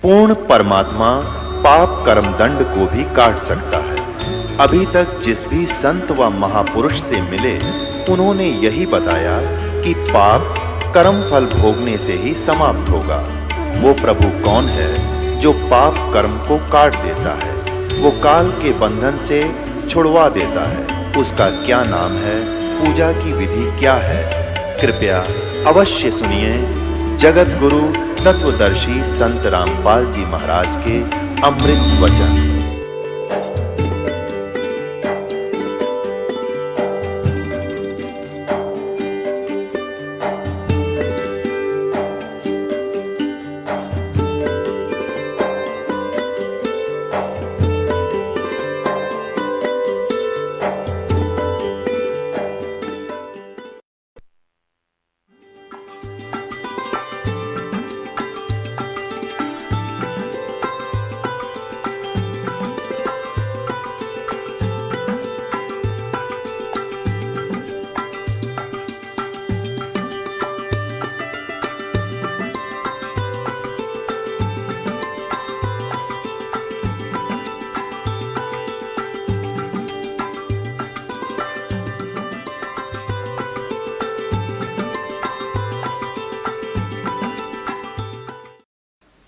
पूर्ण परमात्मा पाप कर्म दंड को भी काट सकता है। अभी तक जिस भी संत व महापुरुष से मिले, उन्होंने यही बताया कि पाप कर्म फल भोगने से ही समाप्त होगा। वो प्रभु कौन है जो पाप कर्म को काट देता है, वो काल के बंधन से छुड़वा देता है। उसका क्या नाम है, पूजा की विधि क्या है? कृपया अवश्य सुनिए जगत गुरु तत्वदर्शी संत रामपाल जी महाराज के अमृत वचन।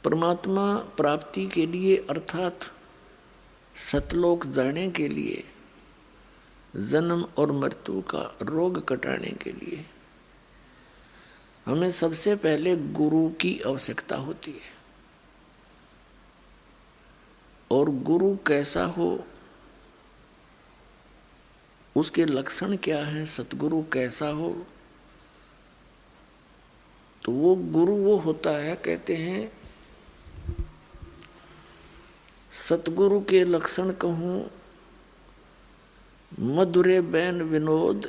परमात्मा प्राप्ति के लिए अर्थात सतलोक जाने के लिए, जन्म और मृत्यु का रोग कटाने के लिए हमें सबसे पहले गुरु की आवश्यकता होती है। और गुरु कैसा हो, उसके लक्षण क्या हैं, सतगुरु कैसा हो, तो वो गुरु वो होता है, कहते हैं सतगुरु के लक्षण कहूं, मधुरे बैन विनोद,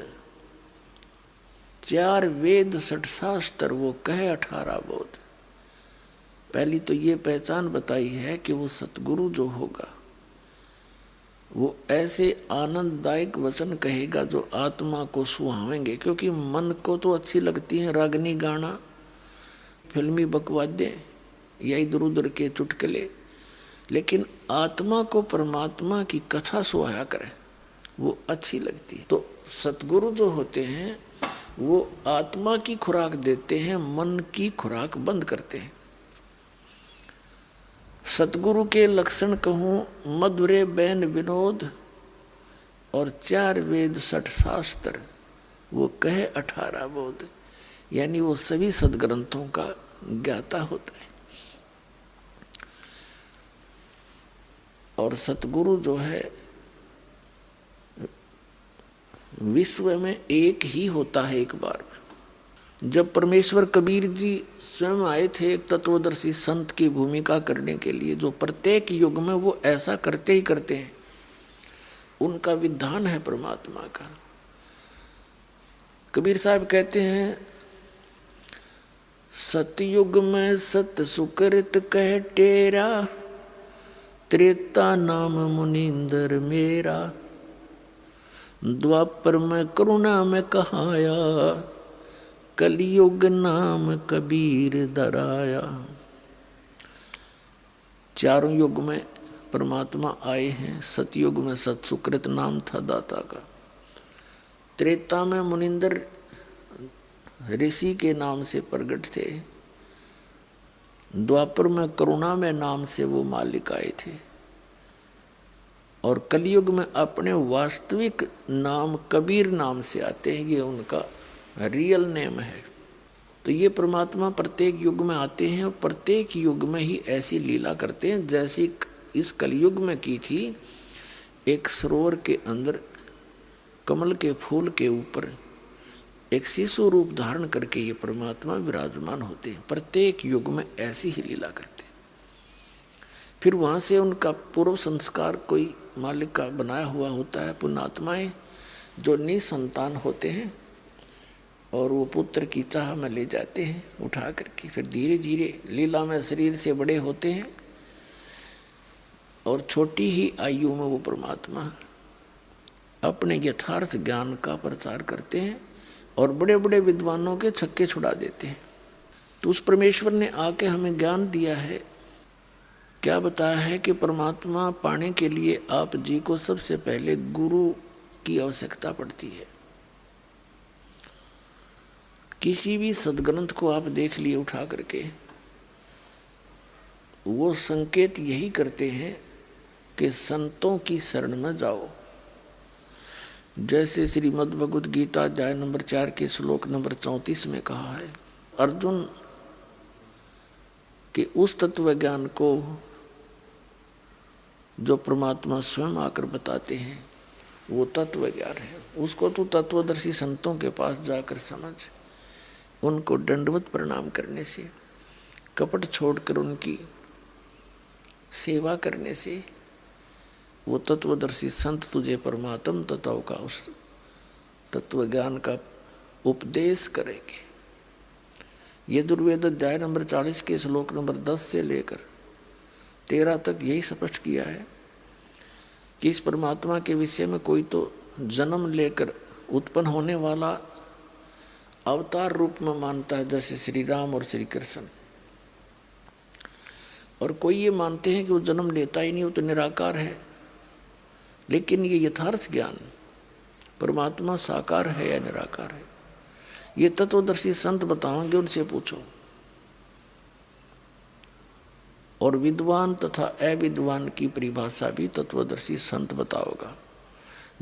4 वेद 6 शास्त्र वो कहे 18 बोध। पहली तो ये पहचान बताई है कि वो सतगुरु जो होगा वो ऐसे आनंददायक वचन कहेगा जो आत्मा को सुहावेंगे। क्योंकि मन को तो अच्छी लगती है रागनी गाना, फिल्मी बकवाद्य या इधर उधर के चुटकुले, लेकिन आत्मा को परमात्मा की कथा सुहाया करे वो अच्छी लगती है। तो सतगुरु जो होते हैं वो आत्मा की खुराक देते हैं, मन की खुराक बंद करते हैं। सतगुरु के लक्षण कहूं, मधुरे बैन विनोद और 4 वेद 6 शास्त्र वो कहे 18 बोध, यानी वो सभी सदग्रंथों का ज्ञाता होता है। और सतगुरु जो है विश्व में एक ही होता है। एक बार जब परमेश्वर कबीर जी स्वयं आए थे एक तत्वदर्शी संत की भूमिका करने के लिए, जो प्रत्येक युग में वो ऐसा करते ही करते हैं, उनका विधान है परमात्मा का। कबीर साहब कहते हैं, सतयुग में सत सुकृत कह टेरा, त्रेता नाम मुनींदर मेरा, द्वापर में करुणा में कहाया, कलयुग नाम कबीर दराया। चारों युग में परमात्मा आए हैं। सतयुग में सत सुकृत नाम था दाता का, त्रेता में मुनींदर ऋषि के नाम से प्रकट थे, द्वापर में करुणा में नाम से वो मालिक आए थे, और कलयुग में अपने वास्तविक नाम कबीर नाम से आते हैं। ये उनका रियल नेम है। तो ये परमात्मा प्रत्येक युग में आते हैं और प्रत्येक युग में ही ऐसी लीला करते हैं जैसी इस कलयुग में की थी। एक सरोवर के अंदर कमल के फूल के ऊपर एक शिशु रूप धारण करके ये परमात्मा विराजमान होते हैं। प्रत्येक युग में ऐसी ही लीला करते हैं। फिर वहाँ से उनका पूर्व संस्कार कोई मालिक का बनाया हुआ होता है। पुण्यात्माएं जो निसंतान होते हैं और वो पुत्र की चाह में ले जाते हैं उठा करके, फिर धीरे धीरे लीला में शरीर से बड़े होते हैं और छोटी ही आयु में वो परमात्मा अपने यथार्थ ज्ञान का प्रचार करते हैं और बड़े बड़े विद्वानों के छक्के छुड़ा देते हैं। तो उस परमेश्वर ने आके हमें ज्ञान दिया है क्या बताया है कि परमात्मा पाने के लिए आप जी को सबसे पहले गुरु की आवश्यकता पड़ती है। किसी भी सदग्रंथ को आप देख लिए उठा करके, वो संकेत यही करते हैं कि संतों की शरण में जाओ। जैसे श्रीमद् भगवद गीता अध्याय नंबर 4 के श्लोक नंबर 34 में कहा है, अर्जुन कि उस तत्व ज्ञान को जो परमात्मा स्वयं आकर बताते हैं वो तत्व ज्ञान है, उसको तू तत्वदर्शी संतों के पास जाकर समझ। उनको दंडवत प्रणाम करने से, कपट छोड़कर उनकी सेवा करने से वो तत्वदर्शी संत तुझे परमात्म तत्व का, उस तत्व ज्ञान का उपदेश करेंगे। ये दुर्वेद अध्याय नंबर 40 के श्लोक नंबर 10 से लेकर 13 तक यही स्पष्ट किया है कि इस परमात्मा के विषय में कोई तो जन्म लेकर उत्पन्न होने वाला अवतार रूप में मानता है, जैसे श्री राम और श्री कृष्ण, और कोई ये मानते हैं कि वो जन्म लेता ही नहीं, वो तो निराकार है। लेकिन ये यथार्थ ज्ञान परमात्मा साकार है या निराकार है, ये तत्वदर्शी संत बताएंगे, उनसे पूछो। और विद्वान तथा अविद्वान की परिभाषा भी तत्वदर्शी संत बताओगा।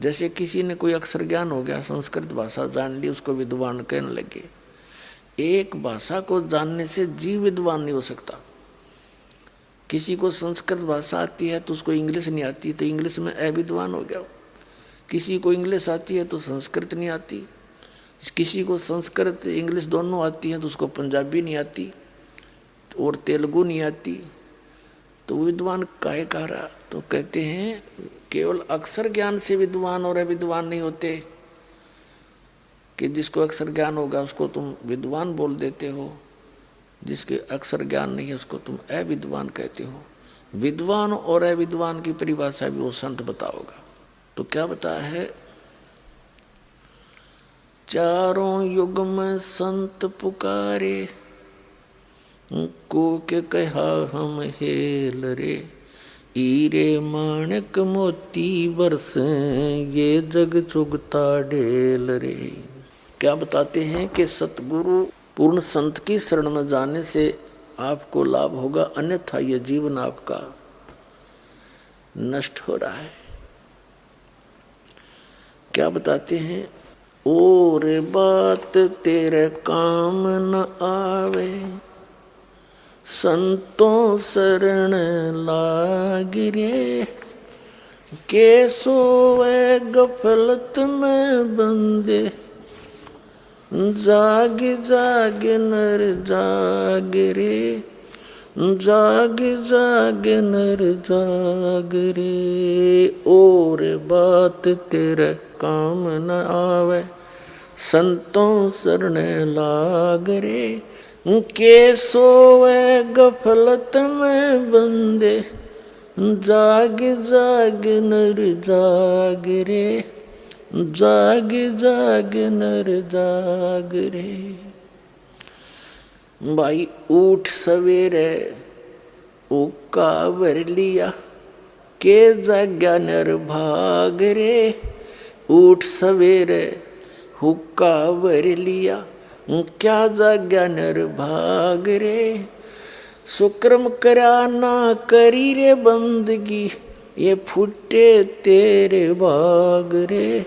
जैसे किसी ने कोई अक्षर ज्ञान हो गया, संस्कृत भाषा जान ली, उसको विद्वान कहने लगे। एक भाषा को जानने से जीव विद्वान नहीं हो सकता। किसी को संस्कृत भाषा आती है तो उसको इंग्लिश नहीं आती, तो इंग्लिश में अविद्वान हो गया। किसी को इंग्लिश आती है तो संस्कृत नहीं आती, किसी को संस्कृत इंग्लिश दोनों आती है तो उसको पंजाबी नहीं आती और तेलुगु नहीं आती, तो विद्वान काहे कह रहा? तो कहते हैं केवल अक्षर ज्ञान से विद्वान और अविद्वान नहीं होते, कि जिसको अक्षर ज्ञान होगा उसको तुम विद्वान बोल देते हो, जिसके अक्षर ज्ञान नहीं है उसको तुम अविद्वान कहते हो। विद्वान और अविद्वान की परिभाषा भी वो संत बताओगा। तो क्या बताया है? चारों युग में संत पुकारे, को के कहा हम हेल रे, हीरे माणिक मोती बरसे, ये जग चुगता ढेल रे। क्या बताते हैं कि सतगुरु पूर्ण संत की शरण में जाने से आपको लाभ होगा, अन्यथा ये जीवन आपका नष्ट हो रहा है। क्या बताते हैं? और बात तेरे काम न आवे, संतों शरण लाग रे, के सोवे गफलत में बंदे, जाग जाग नर जाग रे, जाग जाग नर जाग रे। और बात तेरे काम न आवे, संतों शरण लाग रे, के सोवे गफलत में बंदे, जाग जाग नर जाग रे, जाग जाग नर जाग रे। भाई उठ सवेरे उका वर लिया, के जाग्या नर भाग रे। उठ सवेरे हुक्का वर लिया, क्या जाग्या नर भाग रे। सुक्रम करा ना करी रे बंदगी, ये फुटे तेरे बाग रे,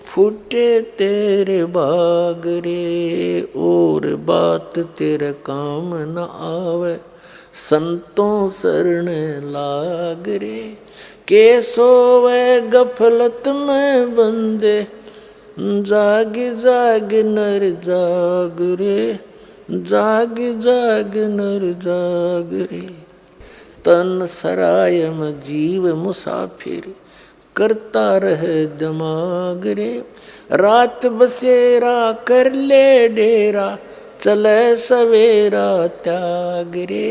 फुटे तेरे बाग रे। और बात तेरे काम न आवे, संतों शरण लाग रे, के सोवे गफलत में बंदे, जाग जाग नर जाग रे, जाग जाग नर जाग रे। तन सराय में जीव मुसाफिर, करता रहे दिमाग रे। रात बसेरा कर ले डेरा, चले सवेरा त्याग रे,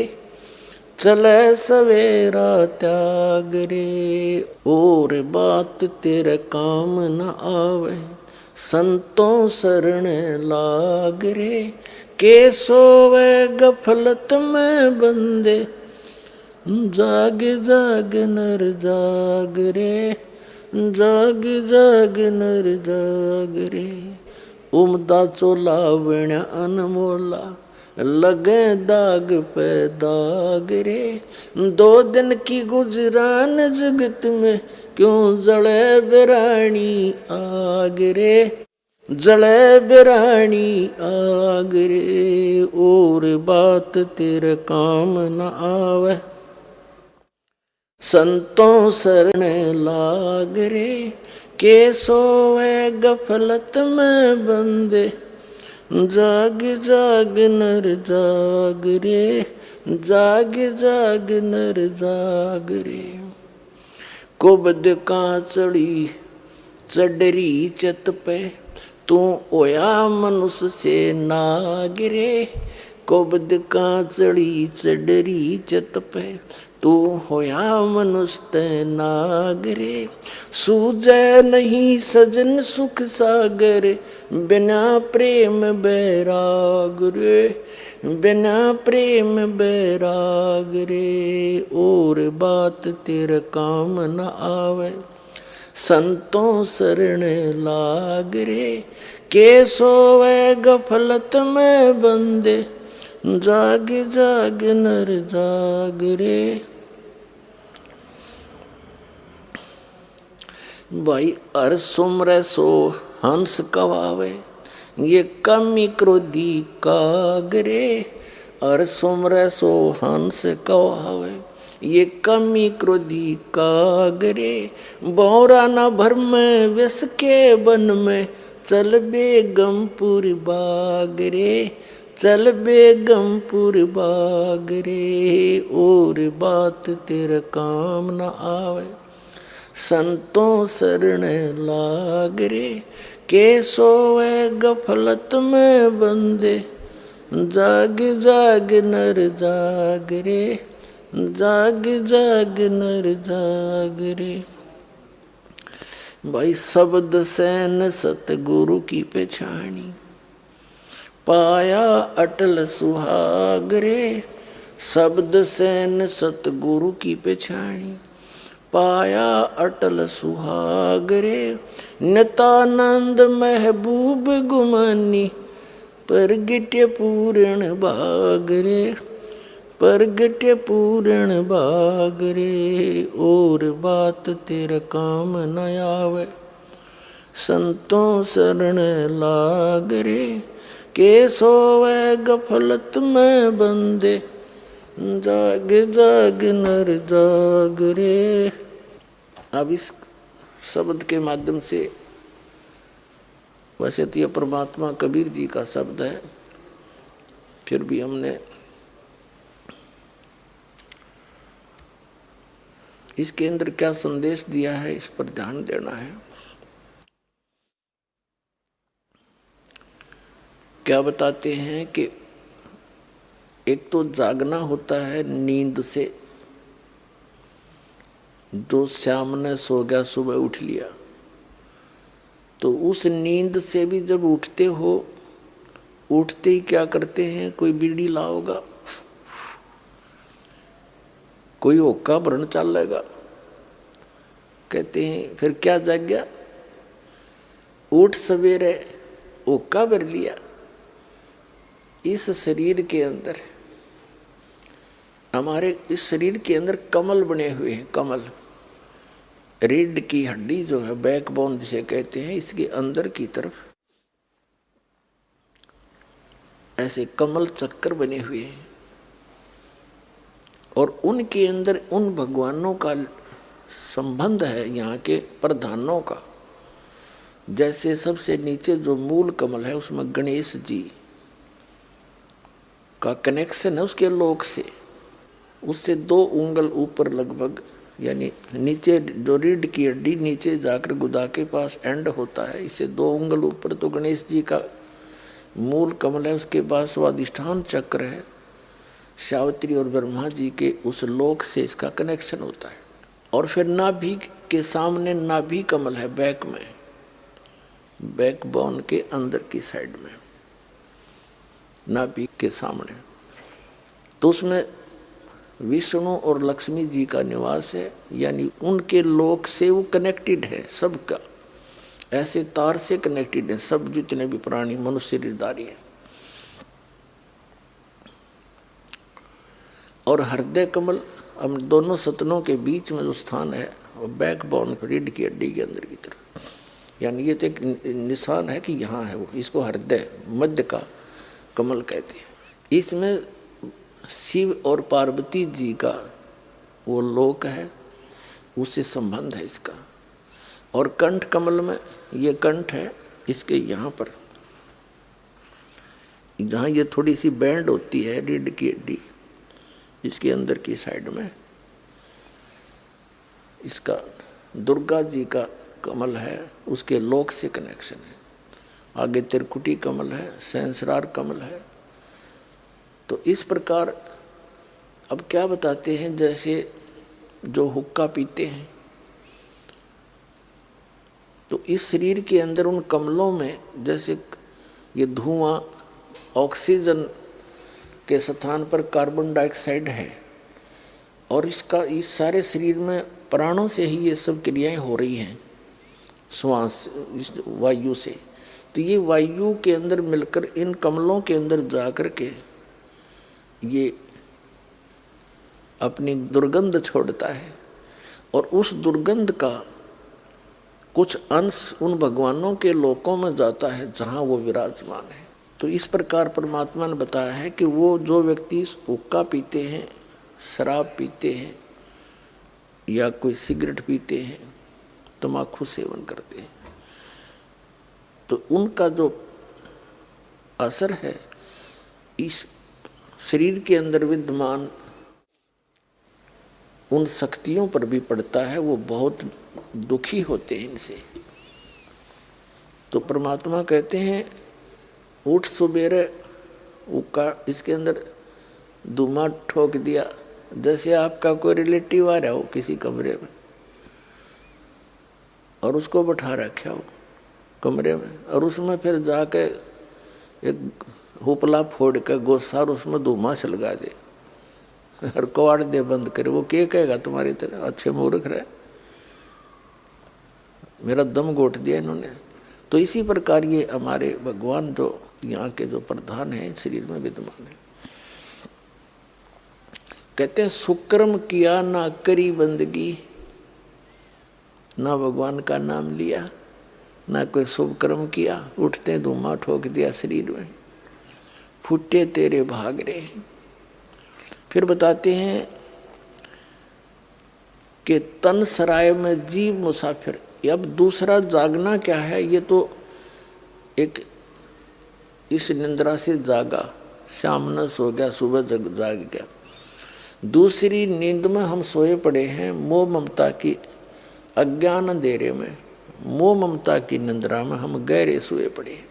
चले सवेरा त्याग रे। और बात तेरे काम न आवे, संतों शरण लाग रे, के सोवे गफलत में बंदे, जाग जाग नर जाग रे, जाग जाग नर जाग रे। उमदा चोला बण्या अनमोला, लगे दाग पे दाग रे। 2 दिन की गुजरान जगत में, क्यों जले बिरानी आग रे, जले बिरानी आग रे। और बात तेरे काम न आवे, संतों शरण लाग रे। के सोवे गफलत में बंदे, जाग जाग नर जाग रे, जाग जाग नर जाग रे। कुबद का चढ़ी चडरी चत पे, तू ओया मनुष्य से नाग रे। कुबद का चढ़ी चडरी चत पे, तू होया मनुष्य ते नाग रे। सूझे नहीं सजन सुख सागर, बिना प्रेम बैराग रे, बिना प्रेम बैराग रे। और बात तेरे काम न आवे, संतों शरण लाग रे। के सोवे गफलत में बंदे, जाग जाग नर जाग रे। भाई हर सुमरे सो हंस कवावे, ये कमी क्रोधी कागरे। हर सुमरे सो हंस कवावे, ये कमी क्रोधी कागरे। बौरा न भर में विष के वन में, चल बेगमपुर बाग रे, चल बेगमपुर बाग रे। और बात तेरे काम न आवे, संतों शरण लाग रे। के सोवे गफलत में बंदे, जाग जाग नर जाग रे, जाग जाग नर जाग रे। भाई शब्द सैन सतगुरु की पहचानी, पाया अटल सुहाग रे। शब्द सैन सतगुरु की पहचानी, पाया अटल सुहाग रे। नितानंद महबूब गुमानी, परगट्य पूर्ण भाग रे, परगट्य पूर्ण भाग रे। और बात तेरे काम न आवे, संतों शरण लाग रे। के सोवे गफलत में बंदे, जाग जाग नर जाग रे। अब इस शब्द के माध्यम से, वैसे तो यह परमात्मा कबीर जी का शब्द है, फिर भी हमने इसके अंदर क्या संदेश दिया है इस पर ध्यान देना है। क्या बताते हैं कि एक तो जागना होता है नींद से, जो शाम ने सो गया सुबह उठ लिया, तो उस नींद से भी जब उठते हो, उठते ही क्या करते हैं, कोई बीड़ी लाओगा, कोई होक्का भरन चलेगा, कहते हैं फिर क्या जाग गया, उठ सवेरे होक्का भर लिया। इस शरीर के अंदर, हमारे इस शरीर के अंदर कमल बने हुए हैं। कमल रीढ़ की हड्डी जो है, बैकबोन जिसे कहते हैं, इसके अंदर की तरफ ऐसे कमल चक्कर बने हुए हैं। और उनके अंदर उन भगवानों का संबंध है, यहाँ के प्रधानों का। जैसे सबसे नीचे जो मूल कमल है, उसमें गणेश जी का कनेक्शन है उसके लोक से। उससे 2 उंगल ऊपर लगभग, यानी नीचे जो रीढ़ की हड्डी नीचे जाकर गुदा के पास एंड होता है, इससे 2 उंगल ऊपर तो गणेश जी का मूल कमल है। उसके बाद स्वादिष्ठान चक्र है, सावित्री और ब्रह्मा जी के उस लोक से इसका कनेक्शन होता है। और फिर नाभि के सामने नाभि कमल है, बैक में, बैकबोन के अंदर की साइड में, नाभि के सामने। तो उसमें विष्णु और लक्ष्मी जी का निवास है, यानी उनके लोक से वो कनेक्टेड है सबका, ऐसे तार से कनेक्टेड है सब जितने भी प्राणी मनुष्य शरीरधारी हैं। और हृदय कमल हम दोनों सतनों के बीच में जो स्थान है वो बैकबोन रीढ़ की हड्डी के अंदर की तरफ, यानी ये तो एक निशान है कि यहाँ है वो, इसको हृदय मध्य का कमल कहते हैं। इसमें शिव और पार्वती जी का वो लोक है, उससे संबंध है इसका। और कंठ कमल में ये कंठ है, इसके यहाँ पर जहाँ ये थोड़ी सी बैंड होती है रीढ़ की हड्डी, इसके अंदर की साइड में इसका दुर्गा जी का कमल है, उसके लोक से कनेक्शन है। आगे त्रिकुटी कमल है, सहस्रार कमल है। तो इस प्रकार अब क्या बताते हैं, जैसे जो हुक्का पीते हैं तो इस शरीर के अंदर उन कमलों में जैसे ये धुआं ऑक्सीजन के स्थान पर कार्बन डाइऑक्साइड है, और इसका इस सारे शरीर में प्राणों से ही ये सब क्रियाएं हो रही हैं, श्वास इस वायु से। तो ये वायु के अंदर मिलकर इन कमलों के अंदर जाकर के ये अपनी दुर्गंध छोड़ता है, और उस दुर्गंध का कुछ अंश उन भगवानों के लोकों में जाता है जहाँ वो विराजमान है। तो इस प्रकार परमात्मा ने बताया है कि वो जो व्यक्ति हुक्का पीते हैं, शराब पीते हैं, या कोई सिगरेट पीते हैं, तम्बाकू सेवन करते हैं, तो उनका जो असर है इस शरीर के अंदर विद्यमान उन शक्तियों पर भी पड़ता है, वो बहुत दुखी होते हैं इनसे। तो परमात्मा कहते हैं उठ सुबेरे उका इसके अंदर धुआं ठोक दिया, जैसे आपका कोई रिलेटिव आ रहा हो किसी कमरे में और उसको बैठा रखा हो कमरे में, और उसमें फिर जाके एक हुपला फोड़ के गोसा और उसमें धुआं सलगा दे और कवाड़ दे बंद करे, वो क्या कहेगा तुम्हारी तरह, अच्छे मूर्ख रहे, मेरा दम घोट दिया इन्होंने। तो इसी प्रकार ये हमारे भगवान जो यहाँ के जो प्रधान हैं शरीर में विद्यमान है। कहते हैं सुकर्म किया ना करी बंदगी, ना भगवान का नाम लिया, ना कोई शुभ कर्म किया, उठते धुआं ठोक दिया शरीर में, फूटे तेरे भाग रे। फिर बताते हैं कि तन सराय में जीव मुसाफिर। अब दूसरा जागना क्या है, ये तो एक इस निंद्रा से जागा, शाम न सो गया सुबह जाग गया। दूसरी नींद में हम सोए पड़े हैं, मोह ममता की अज्ञान अंधेरे में, मोह ममता की निंद्रा में हम गहरे सोए पड़े हैं।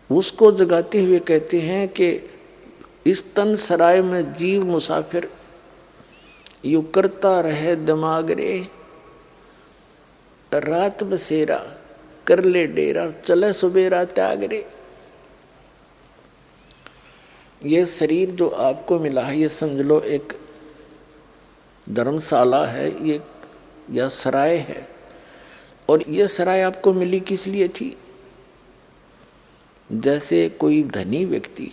उसको जगाते हुए कहते हैं कि इस तन सराय में जीव मुसाफिर यू करता रहे दिमाग रे, रात बसेरा कर ले डेरा, चले सुबेरा त्याग रे। ये शरीर जो आपको मिला है ये समझ लो एक धर्मशाला है ये, या सराय है। और ये सराय आपको मिली किस लिए थी? जैसे कोई धनी व्यक्ति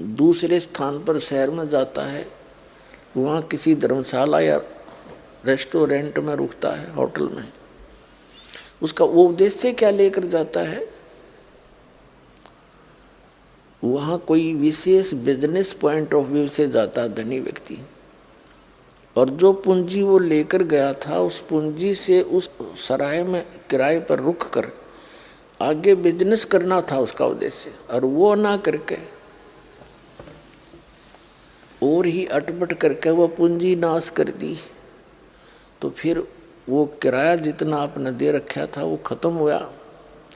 दूसरे स्थान पर शहर में जाता है, वहाँ किसी धर्मशाला या रेस्टोरेंट में रुकता है, होटल में, उसका वो उद्देश्य क्या लेकर जाता है? वहाँ कोई विशेष बिजनेस पॉइंट ऑफ व्यू से जाता है धनी व्यक्ति, और जो पूंजी वो लेकर गया था उस पूंजी से उस सराय में किराए पर रुक कर आगे बिजनेस करना था उसका उद्देश्य, और वो ना करके और ही अटपट करके वो पूंजी नाश कर दी। तो फिर वो किराया जितना आपने दे रखा था वो खत्म हुआ,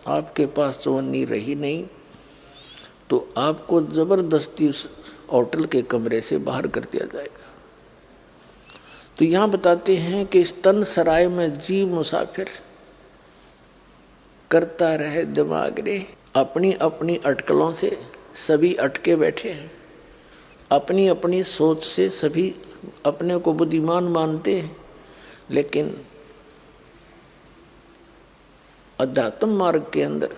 आपके पास चवन्नी रही नहीं, तो आपको जबरदस्ती उस होटल के कमरे से बाहर कर दिया जाएगा। तो यहाँ बताते हैं कि इस तन सराय में जीव मुसाफिर करता रहे दिमाग रे, अपनी अपनी अटकलों से सभी अटके बैठे हैं। अपनी अपनी सोच से सभी अपने को बुद्धिमान मानते हैं, लेकिन अध्यात्म मार्ग के अंदर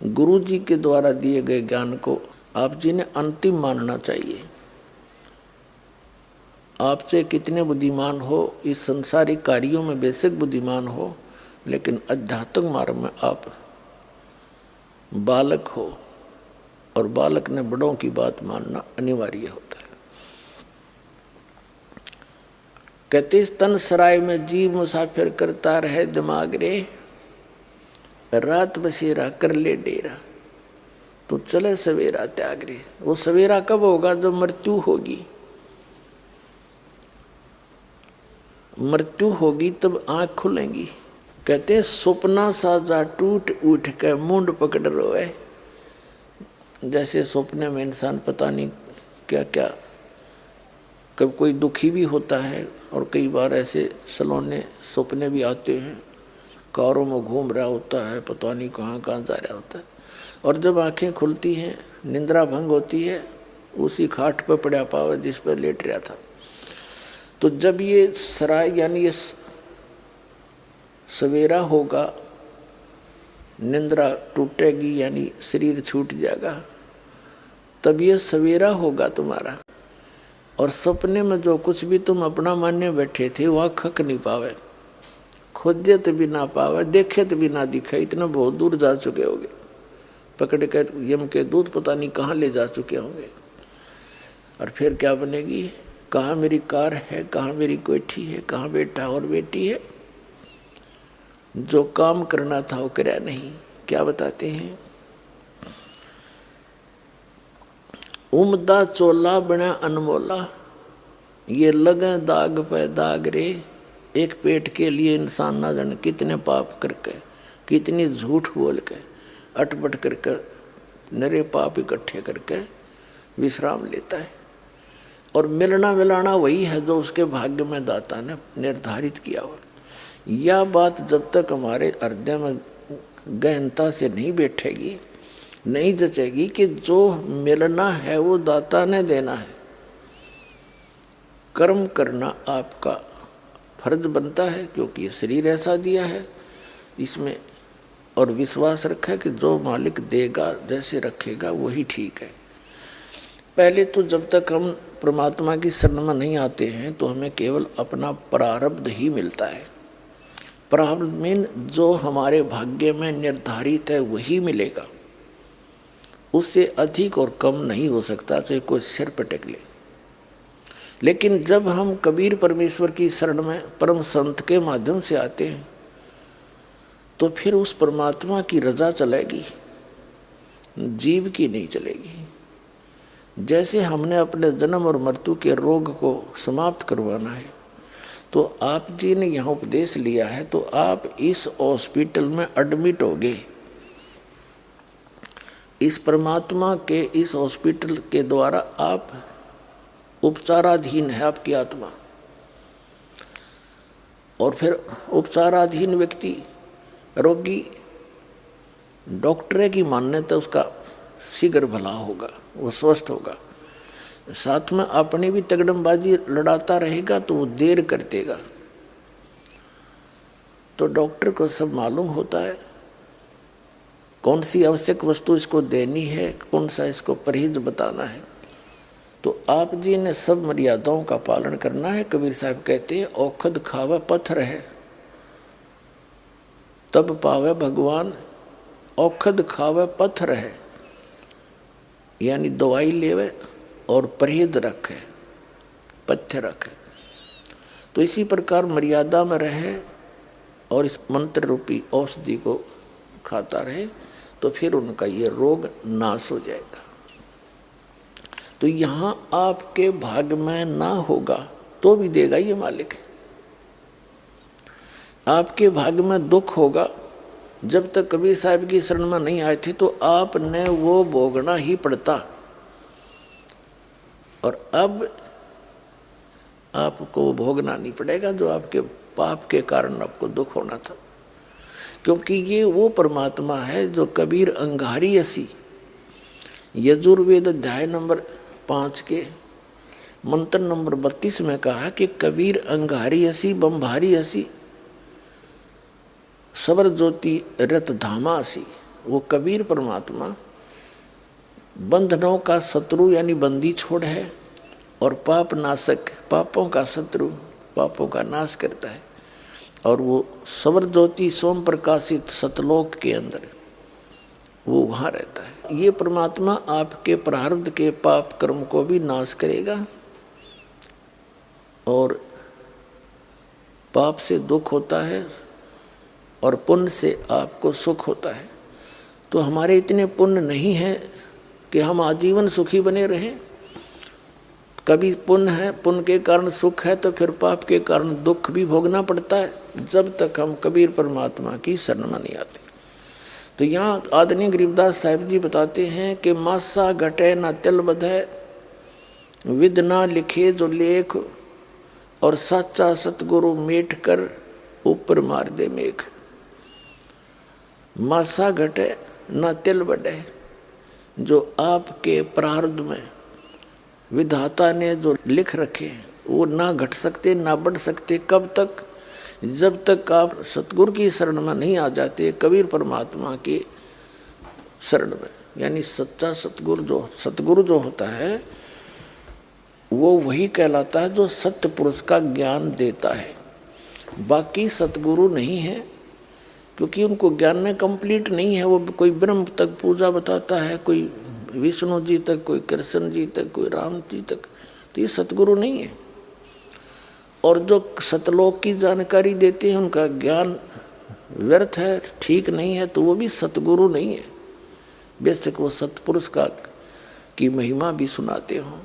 गुरु जी के द्वारा दिए गए ज्ञान को आप जी ने अंतिम मानना चाहिए। आपसे कितने बुद्धिमान हो, इस संसारिक कार्यों में बेसिक बुद्धिमान हो, लेकिन अध्यात्म मार्ग में आप बालक हो, और बालक ने बड़ों की बात मानना अनिवार्य होता है। कहते तन सराय में जीव मुसाफिर करता रहे दिमाग रे, रात बसेरा कर ले डेरा, तो चले सवेरा त्याग रे। वो सवेरा कब होगा? जब मृत्यु होगी। मृत्यु होगी तब आंख खुलेंगी। कहते सपना साजा टूट उठ के मुंड पकड़ रोए। जैसे सपने में इंसान पता नहीं क्या क्या, कब कोई दुखी भी होता है, और कई बार ऐसे सलोने सपने भी आते हैं, कारों में घूम रहा होता है, पता नहीं कहाँ कहाँ जा रहा होता है, और जब आंखें खुलती हैं, निंद्रा भंग होती है, उसी खाट पर पड़ा पावा जिस पर लेट रहा था। तो जब ये सराय यानी ये सवेरा होगा, निंद्रा टूटेगी यानी शरीर छूट जाएगा, तब ये सवेरा होगा तुम्हारा। और सपने में जो कुछ भी तुम अपना मानने बैठे थे वह खक नहीं पावे, खोजे तो भी ना पावे, देखे तो भी ना दिखे, इतना बहुत दूर जा चुके होंगे, पकड़ कर यम के दूध पता नहीं कहाँ ले जा चुके होंगे। और फिर क्या बनेगी? कहाँ मेरी कार है, कहाँ मेरी कोठी है, कहाँ बेटा और बेटी है? जो काम करना था वो करया नहीं। क्या बताते हैं? उमदा चोला बना अनमोला, ये लगे दाग पे दाग रे। एक पेट के लिए इंसान ना जाने कितने पाप करके, कितनी झूठ बोल के, अटपट करके, नरे पाप इकट्ठे करके विश्राम लेता है। और मिलना मिलाना वही है जो उसके भाग्य में दाता ने निर्धारित किया हुआ। यह बात जब तक हमारे हृदय में गहनता से नहीं बैठेगी, नहीं जचेगी कि जो मिलना है वो दाता ने देना है। कर्म करना आपका फर्ज बनता है, क्योंकि ये शरीर ऐसा दिया है इसमें, और विश्वास रखा कि जो मालिक देगा, जैसे रखेगा वही ठीक है। पहले तो जब तक हम परमात्मा की शरण में नहीं आते हैं तो हमें केवल अपना प्रारब्ध ही मिलता है। प्रारब्ध में जो हमारे भाग्य में निर्धारित है वही मिलेगा, उससे अधिक और कम नहीं हो सकता, चाहे कोई सिर पटक ले। लेकिन जब हम कबीर परमेश्वर की शरण में परम संत के माध्यम से आते हैं तो फिर उस परमात्मा की रजा चलेगी, जीव की नहीं चलेगी। जैसे हमने अपने जन्म और मृत्यु के रोग को समाप्त करवाना है, तो आप जी ने यहाँ उपदेश लिया है, तो आप इस हॉस्पिटल में एडमिट हो गए। इस परमात्मा के इस हॉस्पिटल के द्वारा आप उपचाराधीन है आपकी आत्मा। और फिर उपचाराधीन व्यक्ति, रोगी, डॉक्टर की मान्यता उसका शीघ्र भला होगा, वो स्वस्थ होगा। साथ में अपनी भी तगड़मबाजी लड़ाता रहेगा तो वो देर कर देगा। तो डॉक्टर को सब मालूम होता है कौन सी आवश्यक वस्तु इसको देनी है, कौन सा इसको परहेज बताना है। तो आप जी ने सब मर्यादाओं का पालन करना है। कबीर साहब कहते हैं औखद खावे पत्थर है तब पावे भगवान, औखद खावे पत्थर है, यानी दवाई लेवे और परहेज रखे, पथ्य रखे। तो इसी प्रकार मर्यादा में रहे और इस मंत्र रूपी औषधि को खाता रहे, तो फिर उनका ये रोग नाश हो जाएगा। तो यहाँ आपके भाग में ना होगा तो भी देगा ये मालिक। आपके भाग में दुख होगा, जब तक कबीर साहब की शरण में नहीं आए थे तो आपने वो भोगना ही पड़ता, और अब आपको भोगना नहीं पड़ेगा जो आपके पाप के कारण आपको दुख होना था। क्योंकि ये वो परमात्मा है जो कबीर अंगारी असी, यजुर्वेद अध्याय नंबर 5 के मंत्र नंबर 32 में कहा कि कबीर अंगारी हसी बम्भारी हसी सबर ज्योति रत धामा हसी। वो कबीर परमात्मा बंधनों का शत्रु यानी बंदी छोड़ है और पाप नाशक, पापों का शत्रु, पापों का नाश करता है। और वो सबर ज्योति स्वयं प्रकाशित सतलोक के अंदर वो वहाँ रहता है। ये परमात्मा आपके प्रारब्ध के पाप कर्म को भी नाश करेगा और पाप से दुख होता है और पुण्य से आपको सुख होता है। तो हमारे इतने पुण्य नहीं है कि हम आजीवन सुखी बने रहें। कभी पुण्य है, पुण्य के कारण सुख है, तो फिर पाप के कारण दुख भी भोगना पड़ता है जब तक हम कबीर परमात्मा की शरण में नहीं आते। तो यहाँ आदरणीय गरीबदास साहिब जी बताते हैं कि मासा घटे न तिल बधे, विद ना लिखे जो लेख, और सच्चा सतगुरु मेट कर ऊपर मार दे मेघ। मासा घटे न तिल बढ़े, जो आपके प्रारब्ध में विधाता ने जो लिख रखे वो ना घट सकते ना बढ़ सकते। कब तक? जब तक आप सतगुरु की शरण में नहीं आ जाते, कबीर परमात्मा की शरण में। यानी सच्चा सतगुरु जो होता है वो वही कहलाता है जो सत्य पुरुष का ज्ञान देता है। बाकी सतगुरु नहीं है, क्योंकि उनको ज्ञान में कंप्लीट नहीं है। वो कोई ब्रह्म तक पूजा बताता है, कोई विष्णु जी तक, कोई कृष्ण जी तक, कोई राम जी तक, तो ये सतगुरु नहीं है। और जो सतलोक की जानकारी देते हैं उनका ज्ञान व्यर्थ है, ठीक नहीं है, तो वो भी सतगुरु नहीं है। बेशक वो सतपुरुष की महिमा भी सुनाते हों,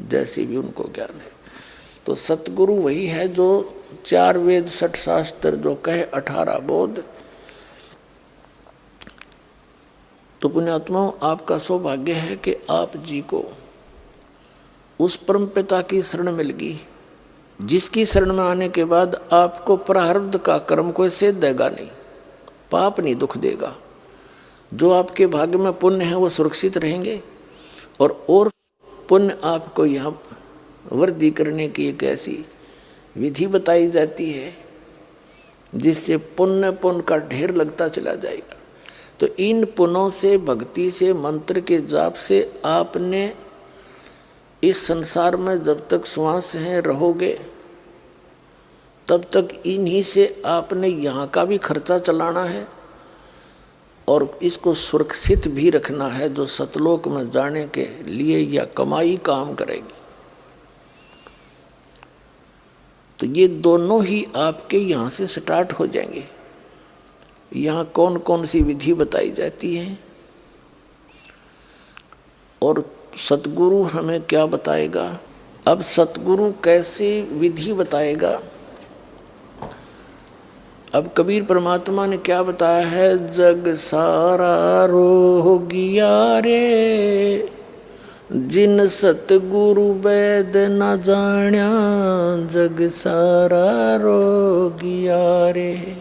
जैसी भी उनको ज्ञान है। तो सतगुरु वही है जो 4 वेद 6 शास्त्र जो कहे 18 बोध। तो पुण्यात्माओं, आपका सौभाग्य है कि आप जी को उस परम पिता की शरण मिल गई, जिसकी शरण में आने के बाद आपको प्रारब्ध का कर्म कोई सेध देगा नहीं, पाप नहीं दुख देगा। जो आपके भाग्य में पुण्य है वो सुरक्षित रहेंगे, और पुण्य आपको यहाँ वृद्धि करने की एक ऐसी विधि बताई जाती है जिससे पुण्य का ढेर लगता चला जाएगा। तो इन पुण्यों से, भक्ति से, मंत्र के जाप से आपने इस संसार में जब तक श्वास है रहोगे तब तक इन्हीं से आपने यहाँ का भी खर्चा चलाना है और इसको सुरक्षित भी रखना है, जो सतलोक में जाने के लिए या कमाई काम करेगी। तो ये दोनों ही आपके यहाँ से स्टार्ट हो जाएंगे। यहाँ कौन कौन सी विधि बताई जाती है और सतगुरु हमें क्या बताएगा। अब सतगुरु कैसे विधि बताएगा। अब कबीर परमात्मा ने क्या बताया है, जग सारा रोगिया रे, जिन सतगुरु वैद न जाण्या, जग सारा रोगिया रे,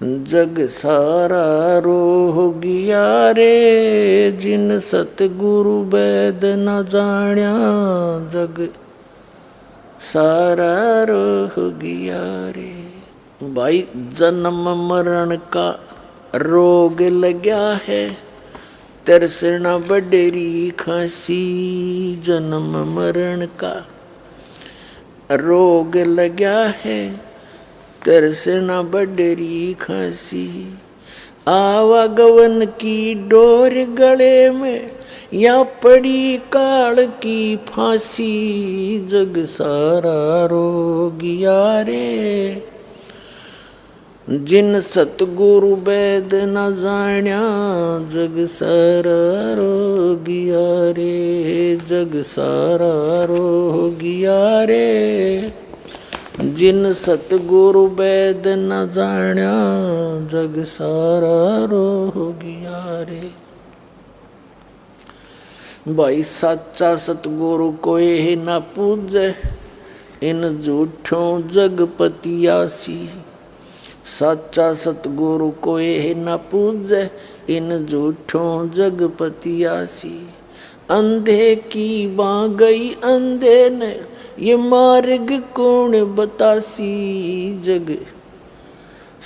जग सारा रोगिया रे, जिन सतगुरु वैद न जाण्या, जग सारा रोगिया रे। भाई जन्म मरण का रोग लग्या है, तरसना बडेरी खांसी, जन्म मरण का रोग लग्या है, तरसना बडेरी खांसी, आवागवन की डोर गले में या पड़ी काल की फांसी, जग सारा रोगिया रे, जिन सतगुरु वैद न जाण्या, जग सारा रोगिया रे, जग सारा रोगिया रे, जिन सतगुरु वैद न जाण्या, जग सारा रोगिया रे। भाई साचा सतगुरु कोई न पूजे, इन झूठों जगपतियासी, साचा सतगुरु कोई न पूजे, इन झूठों जगपतियासी, अंधे की बाँ गई अंधे ने, ये मार्ग कौन बतासी जग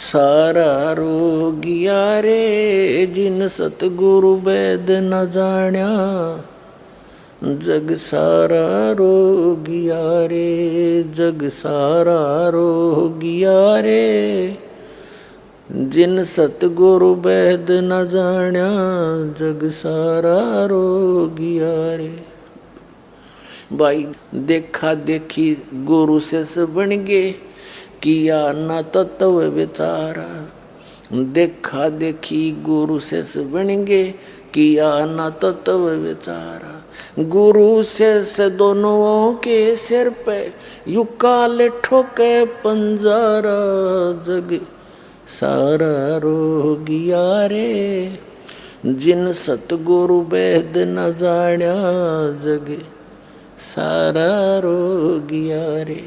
सारा रोगिया रे, जिन सतगुरु वेद न जाण्या जग सारा रोगिया रे, जग सारा रोगिया रे, जिन सतगुरु वेद न जाण्या जग सारा रोगिया रे। भाई देखा देखी गुरु से बन गे, किया न तत्व विचारा। देखा देखी गुरु से बन गे, किया न तत्व विचारा। गुरु से दोनों के सिर पे यू काल ठोके पंजारा, जग सारा रोगिया रे, जिन सतगुरु वेद न जाण्या जग सारा रोगिया रे,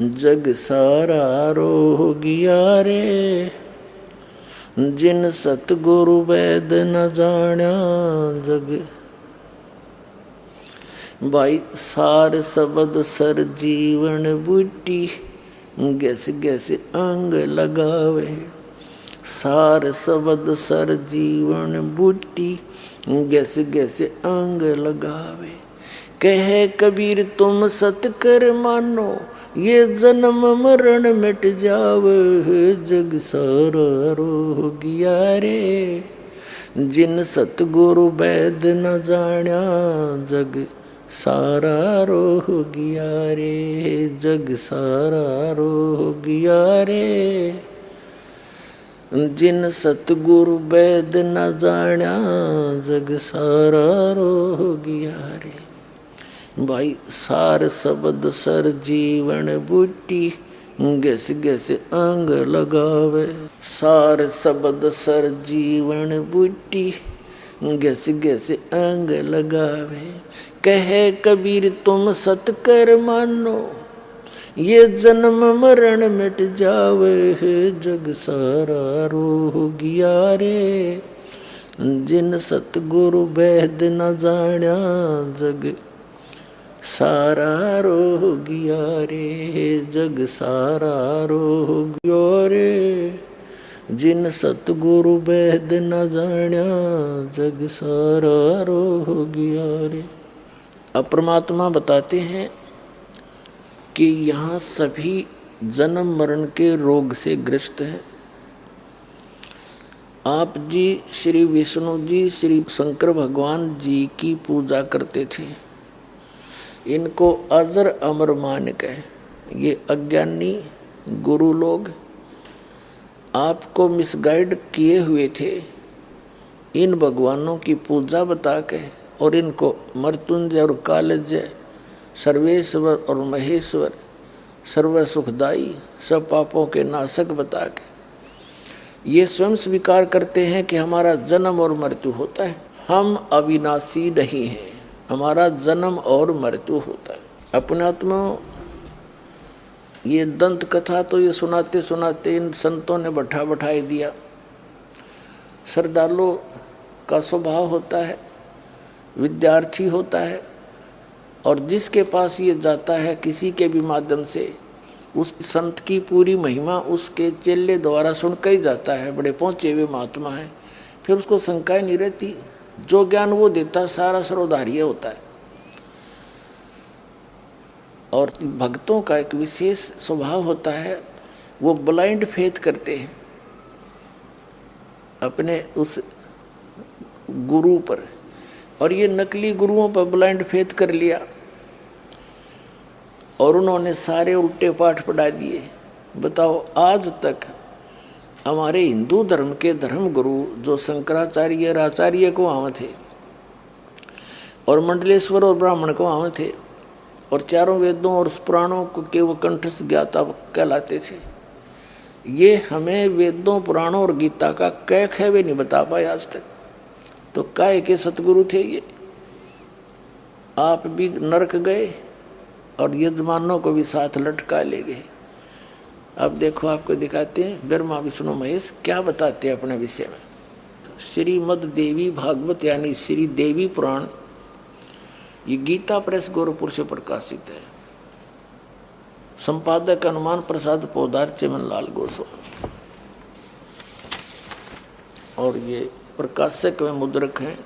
जग सारा रोगिया रे, जिन सतगुरु वेद न जाण्या जग। भाई सार शब्द सर जीवन बूटी, गैस गैस अंग लगावे। सार शब्द सर जीवन बूटी, गैस गैस अंग लगावे। कहे कबीर तुम सत कर मानो, ये जन्म मरण मिट जावे, जग सारा रोगिया रे, जिन सतगुरु वेद न जाण्या जग सारा रोगिया रे, जग सारा रोगिया रे, जिन सतगुरु वेद न जाण्या जग सारा रोगिया रे। भाई सार शब्द सर जीवन बूटी, गैस गैस अंग लगावे। सार शब्द सर जीवन बूटी, गैस गैस अंग लगावे। कहे कबीर तुम सत कर मानो, ये जन्म मरण मिट जावे, जग सारा रोगिया रे, जिन सतगुरु वेद न जाण्या जग सारा रोगिया रे, जग सारा रोगिया रे, जिन सतगुरु वेद न जाण्या जग सारा रोगिया रे। अब परमात्मा बताते हैं कि यहाँ सभी जन्म मरण के रोग से ग्रस्त हैं। आप जी श्री विष्णु जी श्री शंकर भगवान जी की पूजा करते थे। इनको अजर अमर मान के ये अज्ञानी गुरु लोग आपको मिसगाइड किए हुए थे। इन भगवानों की पूजा बता के और इनको मृत्युंजय और कालजय, सर्वेश्वर और महेश्वर, सर्व सुखदाई, सब पापों के नाशक बता के ये स्वयं स्वीकार करते हैं कि हमारा जन्म और मृत्यु होता है। हम अविनाशी नहीं हैं, हमारा जन्म और मृत्यु होता है। अपने आत्मा ये दंत कथा तो ये सुनाते सुनाते इन संतों ने बैठाई दिया। श्रद्धालु का स्वभाव होता है, विद्यार्थी होता है, और जिसके पास ये जाता है किसी के भी माध्यम से उस संत की पूरी महिमा उसके चेले द्वारा सुन के ही जाता है। बड़े पहुँचे हुए महात्मा है, फिर उसको शंकाएं नहीं रहती। जो ज्ञान वो देता सारा सर्वधार्य होता है। और भक्तों का एक विशेष स्वभाव होता है, वो ब्लाइंड फेथ करते हैं अपने उस गुरु पर, और ये नकली गुरुओं पर ब्लाइंड फेथ कर लिया और उन्होंने सारे उल्टे पाठ पढ़ा दिए। बताओ, आज तक हमारे हिंदू धर्म के धर्म गुरु जो शंकराचार्य और आचार्य को वहाँ थे, और मंडलेश्वर और ब्राह्मण को वहाँ थे, और चारों वेदों और पुराणों के वो कंठस्थ ज्ञाता कहलाते थे। ये हमें वेदों, पुराणों और गीता का कै खे भी नहीं बता पाए आज तक। तो काय के सतगुरु थे ये? आप भी नरक गए और यजमानों को भी साथ लटका ले गए। अब देखो, आपको दिखाते हैं ब्रह्मा विष्णु महेश क्या बताते हैं अपने विषय में। श्रीमद देवी भागवत यानी श्री देवी पुराण, ये गीता प्रेस गोरखपुर से प्रकाशित है। संपादक हनुमान प्रसाद पोदार, चिमनलाल गोस्वामी, और ये प्रकाशक में मुद्रक हैं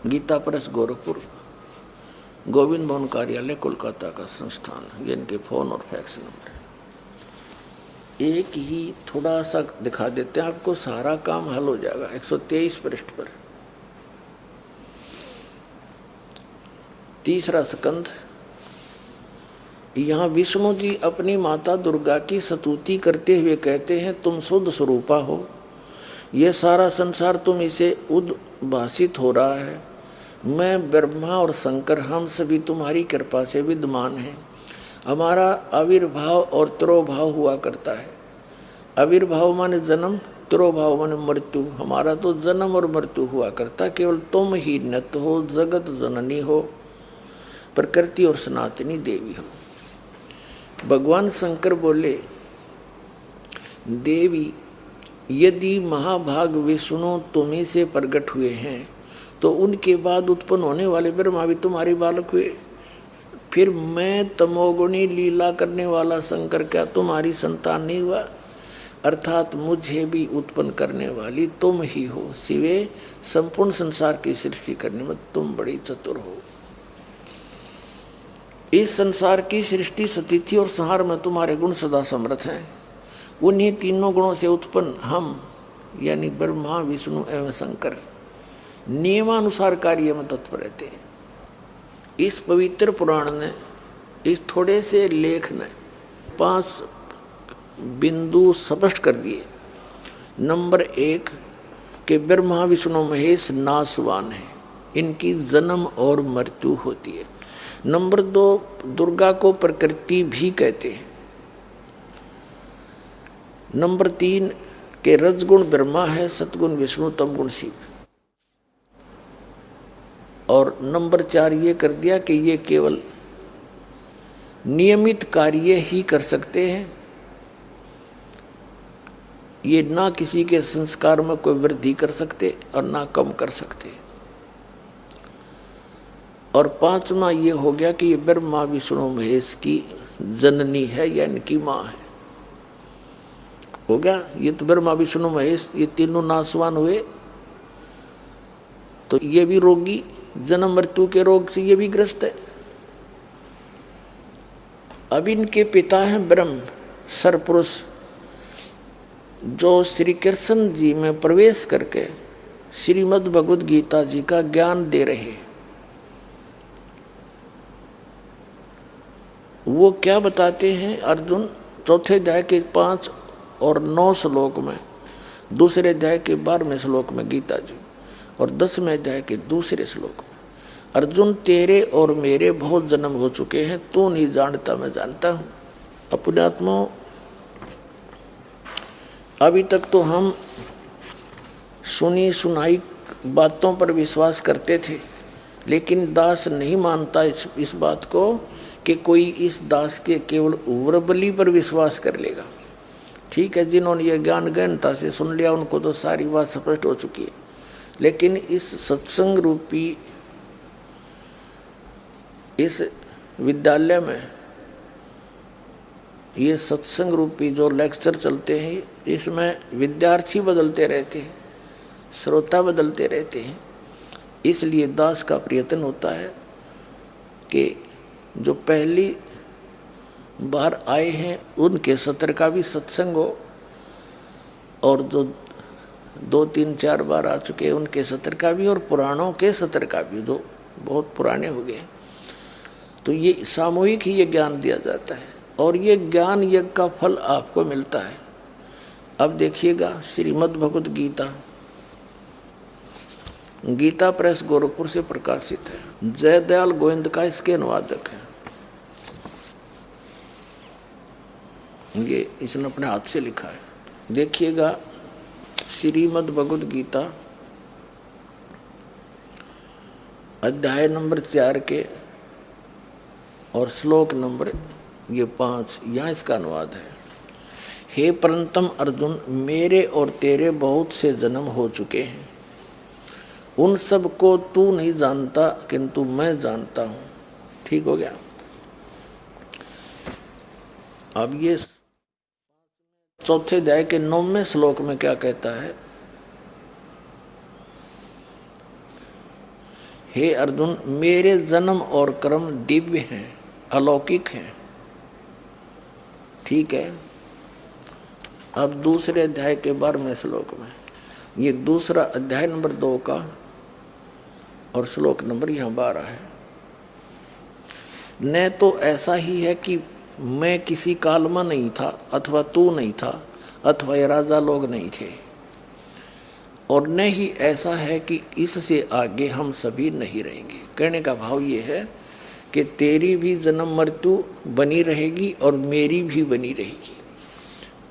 गीता प्रेस गोरखपुर, गोविंद भवन कार्यालय कोलकाता का संस्थान। ये इनके फोन और फैक्स नंबर है। एक ही थोड़ा सा दिखा देते हैं आपको, सारा काम हल हो जाएगा। 123 पृष्ठ पर 3रा स्कंध। यहाँ विष्णु जी अपनी माता दुर्गा की स्तुति करते हुए कहते हैं, तुम शुद्ध स्वरूपा हो, ये सारा संसार तुम इसे उद्भासित हो रहा है। मैं ब्रह्मा और शंकर हम सभी तुम्हारी कृपा से विद्यमान हैं। हमारा आविर्भाव और तिरोभाव हुआ करता है। आविर्भाव माने जन्म, तिरोभाव माने मृत्यु। हमारा तो जन्म और मृत्यु हुआ करता, केवल तुम ही नित्य हो, जगत जननी हो, प्रकृति और सनातनी देवी हो। भगवान शंकर बोले, देवी यदि महाभाग विष्णु तुम्ही से प्रकट हुए हैं तो उनके बाद उत्पन्न होने वाले ब्रह्मा भी तुम्हारे बालक हुए। फिर मैं तमोगुणी लीला करने वाला शंकर क्या तुम्हारी संतान नहीं हुआ? अर्थात मुझे भी उत्पन्न करने वाली तुम ही हो। सिवे संपूर्ण संसार की सृष्टि करने में तुम बड़ी चतुर हो। इस संसार की सृष्टि, स्थिति और संहार में तुम्हारे गुण सदा समर्थ हैं। उन्हीं तीनों गुणों से उत्पन्न हम यानी ब्रह्मा, विष्णु एवं शंकर नियमानुसार कार्य में तत्पर रहते हैं। इस पवित्र पुराण ने, इस थोड़े से लेख ने 5 बिंदु स्पष्ट कर दिए। नंबर 1 कि ब्रह्मा, विष्णु, महेश नाशवान है, इनकी जन्म और मृत्यु होती है। नंबर 2 दुर्गा को प्रकृति भी कहते हैं। नंबर 3 के रजगुण ब्रह्मा है, सतगुण विष्णु, तमगुण शिव। और नंबर 4 ये कर दिया कि ये केवल नियमित कार्य ही कर सकते हैं, ये ना किसी के संस्कार में कोई वृद्धि कर सकते और ना कम कर सकते। और 5वां ये हो गया कि ये ब्रह्मा, विष्णु, महेश की जननी है या इनकी माँ है। हो गया, ये तो ब्रह्मा, विष्णु, महेश ये तीनों नाशवान हुए, तो ये भी रोगी, जन्म मृत्यु के रोग से ये भी ग्रस्त है। अब इनके पिता हैं ब्रह्म, सरपुरुष, जो श्री कृष्ण जी में प्रवेश करके श्रीमद् भगवद गीता जी का ज्ञान दे रहे। वो क्या बताते हैं अर्जुन? 4थे अध्याय के 5 और 9 श्लोक में, 2रे अध्याय के 12वें श्लोक में गीता जी, और 10वें अध्याय के 2रे श्लोक में, अर्जुन तेरे और मेरे बहुत जन्म हो चुके हैं, तू नहीं जानता मैं जानता हूँ। अपने आत्मा, अभी तक तो हम सुनी सुनाई बातों पर विश्वास करते थे, लेकिन दास नहीं मानता इस बात को कि कोई इस दास के केवल उर्वली पर विश्वास कर लेगा। ठीक है, जिन्होंने ये ज्ञान गहनता से सुन लिया उनको तो सारी बात स्पष्ट हो चुकी है, लेकिन इस सत्संग रूपी इस विद्यालय में ये सत्संग रूपी जो लेक्चर चलते हैं, इसमें विद्यार्थी बदलते रहते हैं, श्रोता बदलते रहते हैं। इसलिए दास का प्रयत्न होता है कि जो पहली बार आए हैं उनके सत्र का भी सत्संग हो, और जो 2, 3, 4 बार आ चुके हैं उनके सत्र का भी, और पुराणों के सत्र का भी जो बहुत पुराने हो गए। तो ये सामूहिक ही ये ज्ञान दिया जाता है, और ये ज्ञान यज्ञ का फल आपको मिलता है। अब देखिएगा श्रीमद् भगवद गीता, गीता प्रेस गोरखपुर से प्रकाशित है। जयदयाल गोविंद का इसके अनुवादक है। ये इसने अपने हाथ से लिखा है। देखिएगा श्रीमद् भगवद गीता अध्याय नंबर 4 के और श्लोक नंबर ये 5, यहाँ इसका अनुवाद है। हे परंतम अर्जुन, मेरे और तेरे बहुत से जन्म हो चुके हैं, उन सब को तू नहीं जानता किंतु मैं जानता हूं। ठीक हो गया। अब ये चौथे अध्याय के 9वें श्लोक में क्या कहता है? हे अर्जुन, मेरे जन्म और कर्म दिव्य हैं, अलौकिक हैं। ठीक है। अब दूसरे अध्याय के 12वें श्लोक में, ये दूसरा अध्याय नंबर 2 का और श्लोक नंबर यहाँ 12 है। न तो ऐसा ही है कि मैं किसी काल में नहीं था, अथवा तू नहीं था, अथवा ये राजा लोग नहीं थे, और न ही ऐसा है कि इससे आगे हम सभी नहीं रहेंगे। कहने का भाव ये है कि तेरी भी जन्म मृत्यु बनी रहेगी और मेरी भी बनी रहेगी।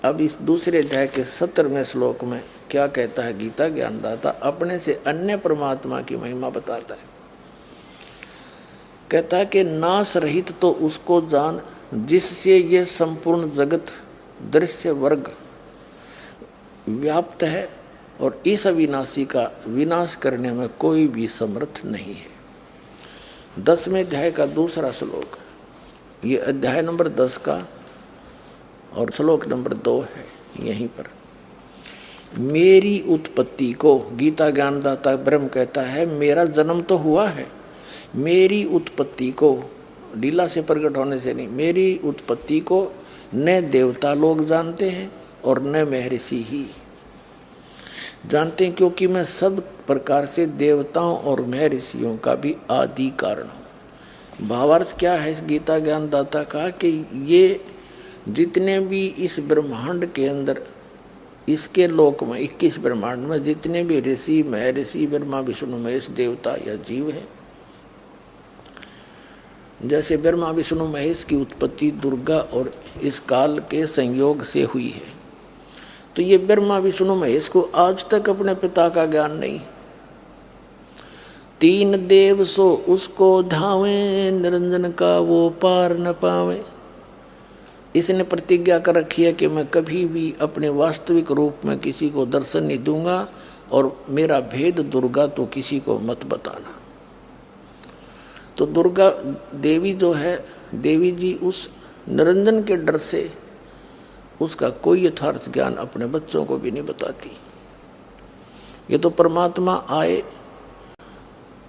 अब इस दूसरे अध्याय के 17वें श्लोक में क्या कहता है गीता ज्ञानदाता? अपने से अन्य परमात्मा की महिमा बताता है। कहता है कि नाश रहित तो उसको जान जिससे ये संपूर्ण जगत दृश्य वर्ग व्याप्त है, और इस अविनाशी का विनाश करने में कोई भी समर्थ नहीं है। 10वें अध्याय का दूसरा श्लोक, ये अध्याय नंबर 10 का और श्लोक नंबर 2 है। यहीं पर मेरी उत्पत्ति को गीता ज्ञानदाता ब्रह्म कहता है, मेरा जन्म तो हुआ है, मेरी उत्पत्ति को लीला से प्रकट होने से नहीं, मेरी उत्पत्ति को न देवता लोग जानते हैं और न महर्षि ही जानते हैं, क्योंकि मैं सब प्रकार से देवताओं और महर्षियों का भी आदि कारण हूँ। भावार्थ क्या है इस गीता ज्ञानदाता का? कि ये जितने भी इस ब्रह्मांड के अंदर, इसके लोक में 21 ब्रह्मांड में जितने भी ऋषि महर्षि ब्रह्मा विष्णु महेश देवता या जीव हैं, जैसे ब्रह्मा विष्णु महेश की उत्पत्ति दुर्गा और इस काल के संयोग से हुई है, तो ये ब्रह्मा विष्णु महेश को आज तक अपने पिता का ज्ञान नहीं। 3 देव सो उसको धावे, निरंजन का वो पार न पावे। इसने प्रतिज्ञा कर रखी है कि मैं कभी भी अपने वास्तविक रूप में किसी को दर्शन नहीं दूंगा, और मेरा भेद दुर्गा तो किसी को मत बताना। तो दुर्गा देवी जो है, देवी जी उस निरंजन के डर से उसका कोई यथार्थ ज्ञान अपने बच्चों को भी नहीं बताती। ये तो परमात्मा आए,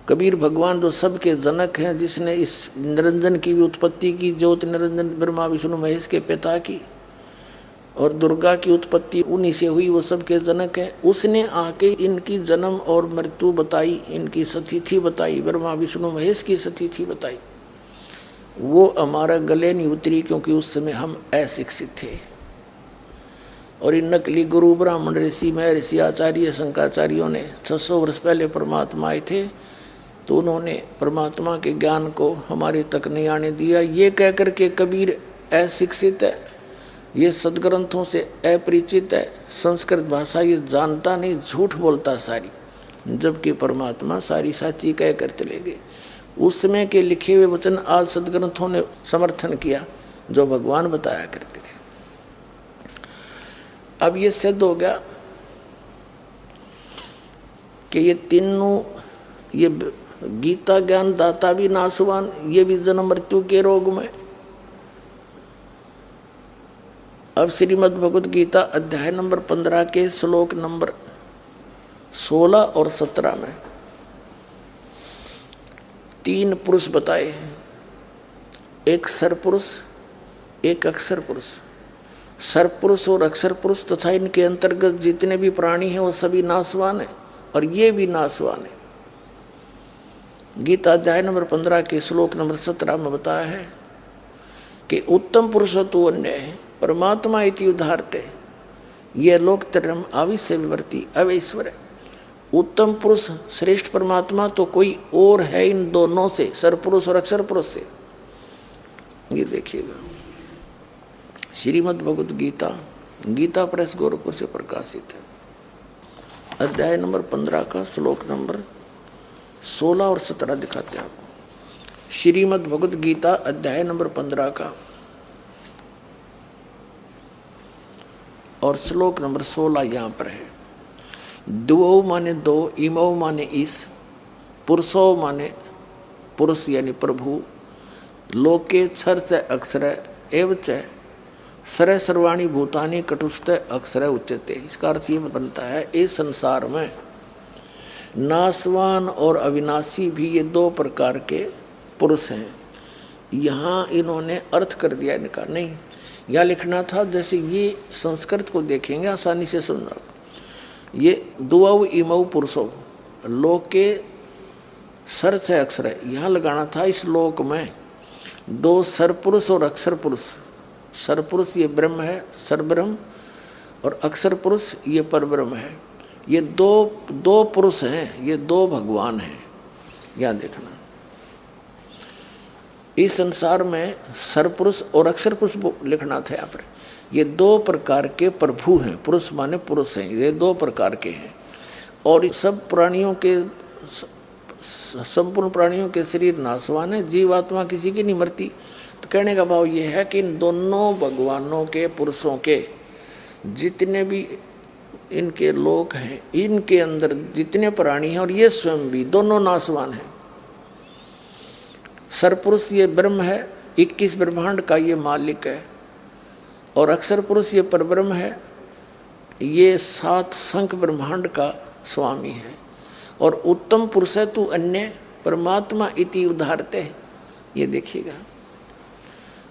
कबीर भगवान जो सबके जनक हैं, जिसने इस निरंजन की भी उत्पत्ति की, ज्योति निरंजन ब्रह्मा विष्णु महेश के पिता की, और दुर्गा की उत्पत्ति उन्हीं से हुई, वो सबके जनक है। उसने आके इनकी जन्म और मृत्यु बताई, इनकी सतिथि बताई, ब्रह्मा विष्णु महेश की सतिथि बताई। वो हमारा गले नहीं उतरी, क्योंकि उस समय हम अशिक्षित थे, और इन नकली गुरु ब्राह्मण ऋषि महर्षि आचार्य शंकराचार्यों ने 600 वर्ष पहले परमात्मा आए थे, तो उन्होंने परमात्मा के ज्ञान को हमारे तक नहीं आने दिया। ये कह कर के कबीर अशिक्षित है, ये सदग्रंथों से अपरिचित है, संस्कृत भाषा ये जानता नहीं, झूठ बोलता सारी, जबकि परमात्मा सारी साची कह कर चले गए। उस समय के लिखे हुए वचन आज सदग्रंथों ने समर्थन किया, जो भगवान बताया करते थे। अब ये सिद्ध हो गया कि ये तीनों, ये गीता ज्ञान दाता भी नासवान, ये भी जन्म मृत्यु के रोग में। अब श्रीमद् भगवत गीता अध्याय नंबर 15 के श्लोक नंबर 16 और 17 में 3 पुरुष बताए हैं, एक सरपुरुष, एक अक्षर पुरुष। सरपुरुष और अक्षर पुरुष तथा इनके अंतर्गत जितने भी प्राणी हैं वो सभी नासवान हैं, और ये भी नासवान है। गीता अध्याय नंबर 15 के श्लोक नंबर 17 में बताया है कि उत्तम पुरुष तो अन्य है, परमात्मा इति उदाहरते, ये लोकत्रयम् आविश्य विवर्ती अवैश्वर है। उत्तम पुरुष श्रेष्ठ परमात्मा तो कोई और है इन दोनों से, सरपुरुष और अक्षर पुरुष से। ये देखिएगा श्रीमद् भगवत गीता, गीता प्रेस गोरखपुर से प्रकाशित है। अध्याय नंबर 15 का श्लोक नंबर 16 और 17 दिखाते हैं आपको। श्रीमद् भगवत गीता अध्याय नंबर 15 का और श्लोक नंबर 16 यहाँ पर है। द्वौ माने दो, इमौ माने इस, पुरुषो माने पुरुष यानी प्रभु, लोके क्षर से अक्षर एव च सर सर्वाणी भूतानि कटुस्थ अक्षर उच्यते। इसका अर्थ ये बनता है इस संसार में नाशवान और अविनाशी भी ये दो प्रकार के पुरुष हैं। यहाँ इन्होंने अर्थ कर दिया, इनका नहीं, यहाँ लिखना था जैसे ये संस्कृत को देखेंगे आसानी से सुनना। ये द्वौ इमौ पुरुषो लोके सर से अक्षर है, यहाँ लगाना था इस लोक में दो सरपुरुष और अक्षर पुरुष। सरपुरुष ये ब्रह्म है, सरब्रह्म, और अक्षर पुरुष ये परब्रह्म है। ये दो पुरुष हैं, ये दो भगवान हैं। यहाँ देखना इस संसार में सरपुरुष और अक्षर पुरुष लिखना था यहाँ पर। ये दो प्रकार के प्रभु हैं, पुरुष माने पुरुष हैं, ये दो प्रकार के हैं। और इस सब प्राणियों के, संपूर्ण प्राणियों के शरीर नाशवान है, जीवात्मा किसी की नहीं मरती। तो कहने का भाव ये है कि इन दोनों भगवानों के, पुरुषों के जितने भी इनके लोक हैं, इनके अंदर जितने प्राणी हैं और ये स्वयं भी दोनों नाशवान हैं। सरपुरुष ये ब्रह्म है, 21 ब्रह्मांड का ये मालिक है, और अक्षर पुरुष ये परब्रह्म है, ये 7 शंख ब्रह्मांड का स्वामी है। और उत्तम पुरुष है तू अन्य परमात्मा इति उदाहरते। ये देखिएगा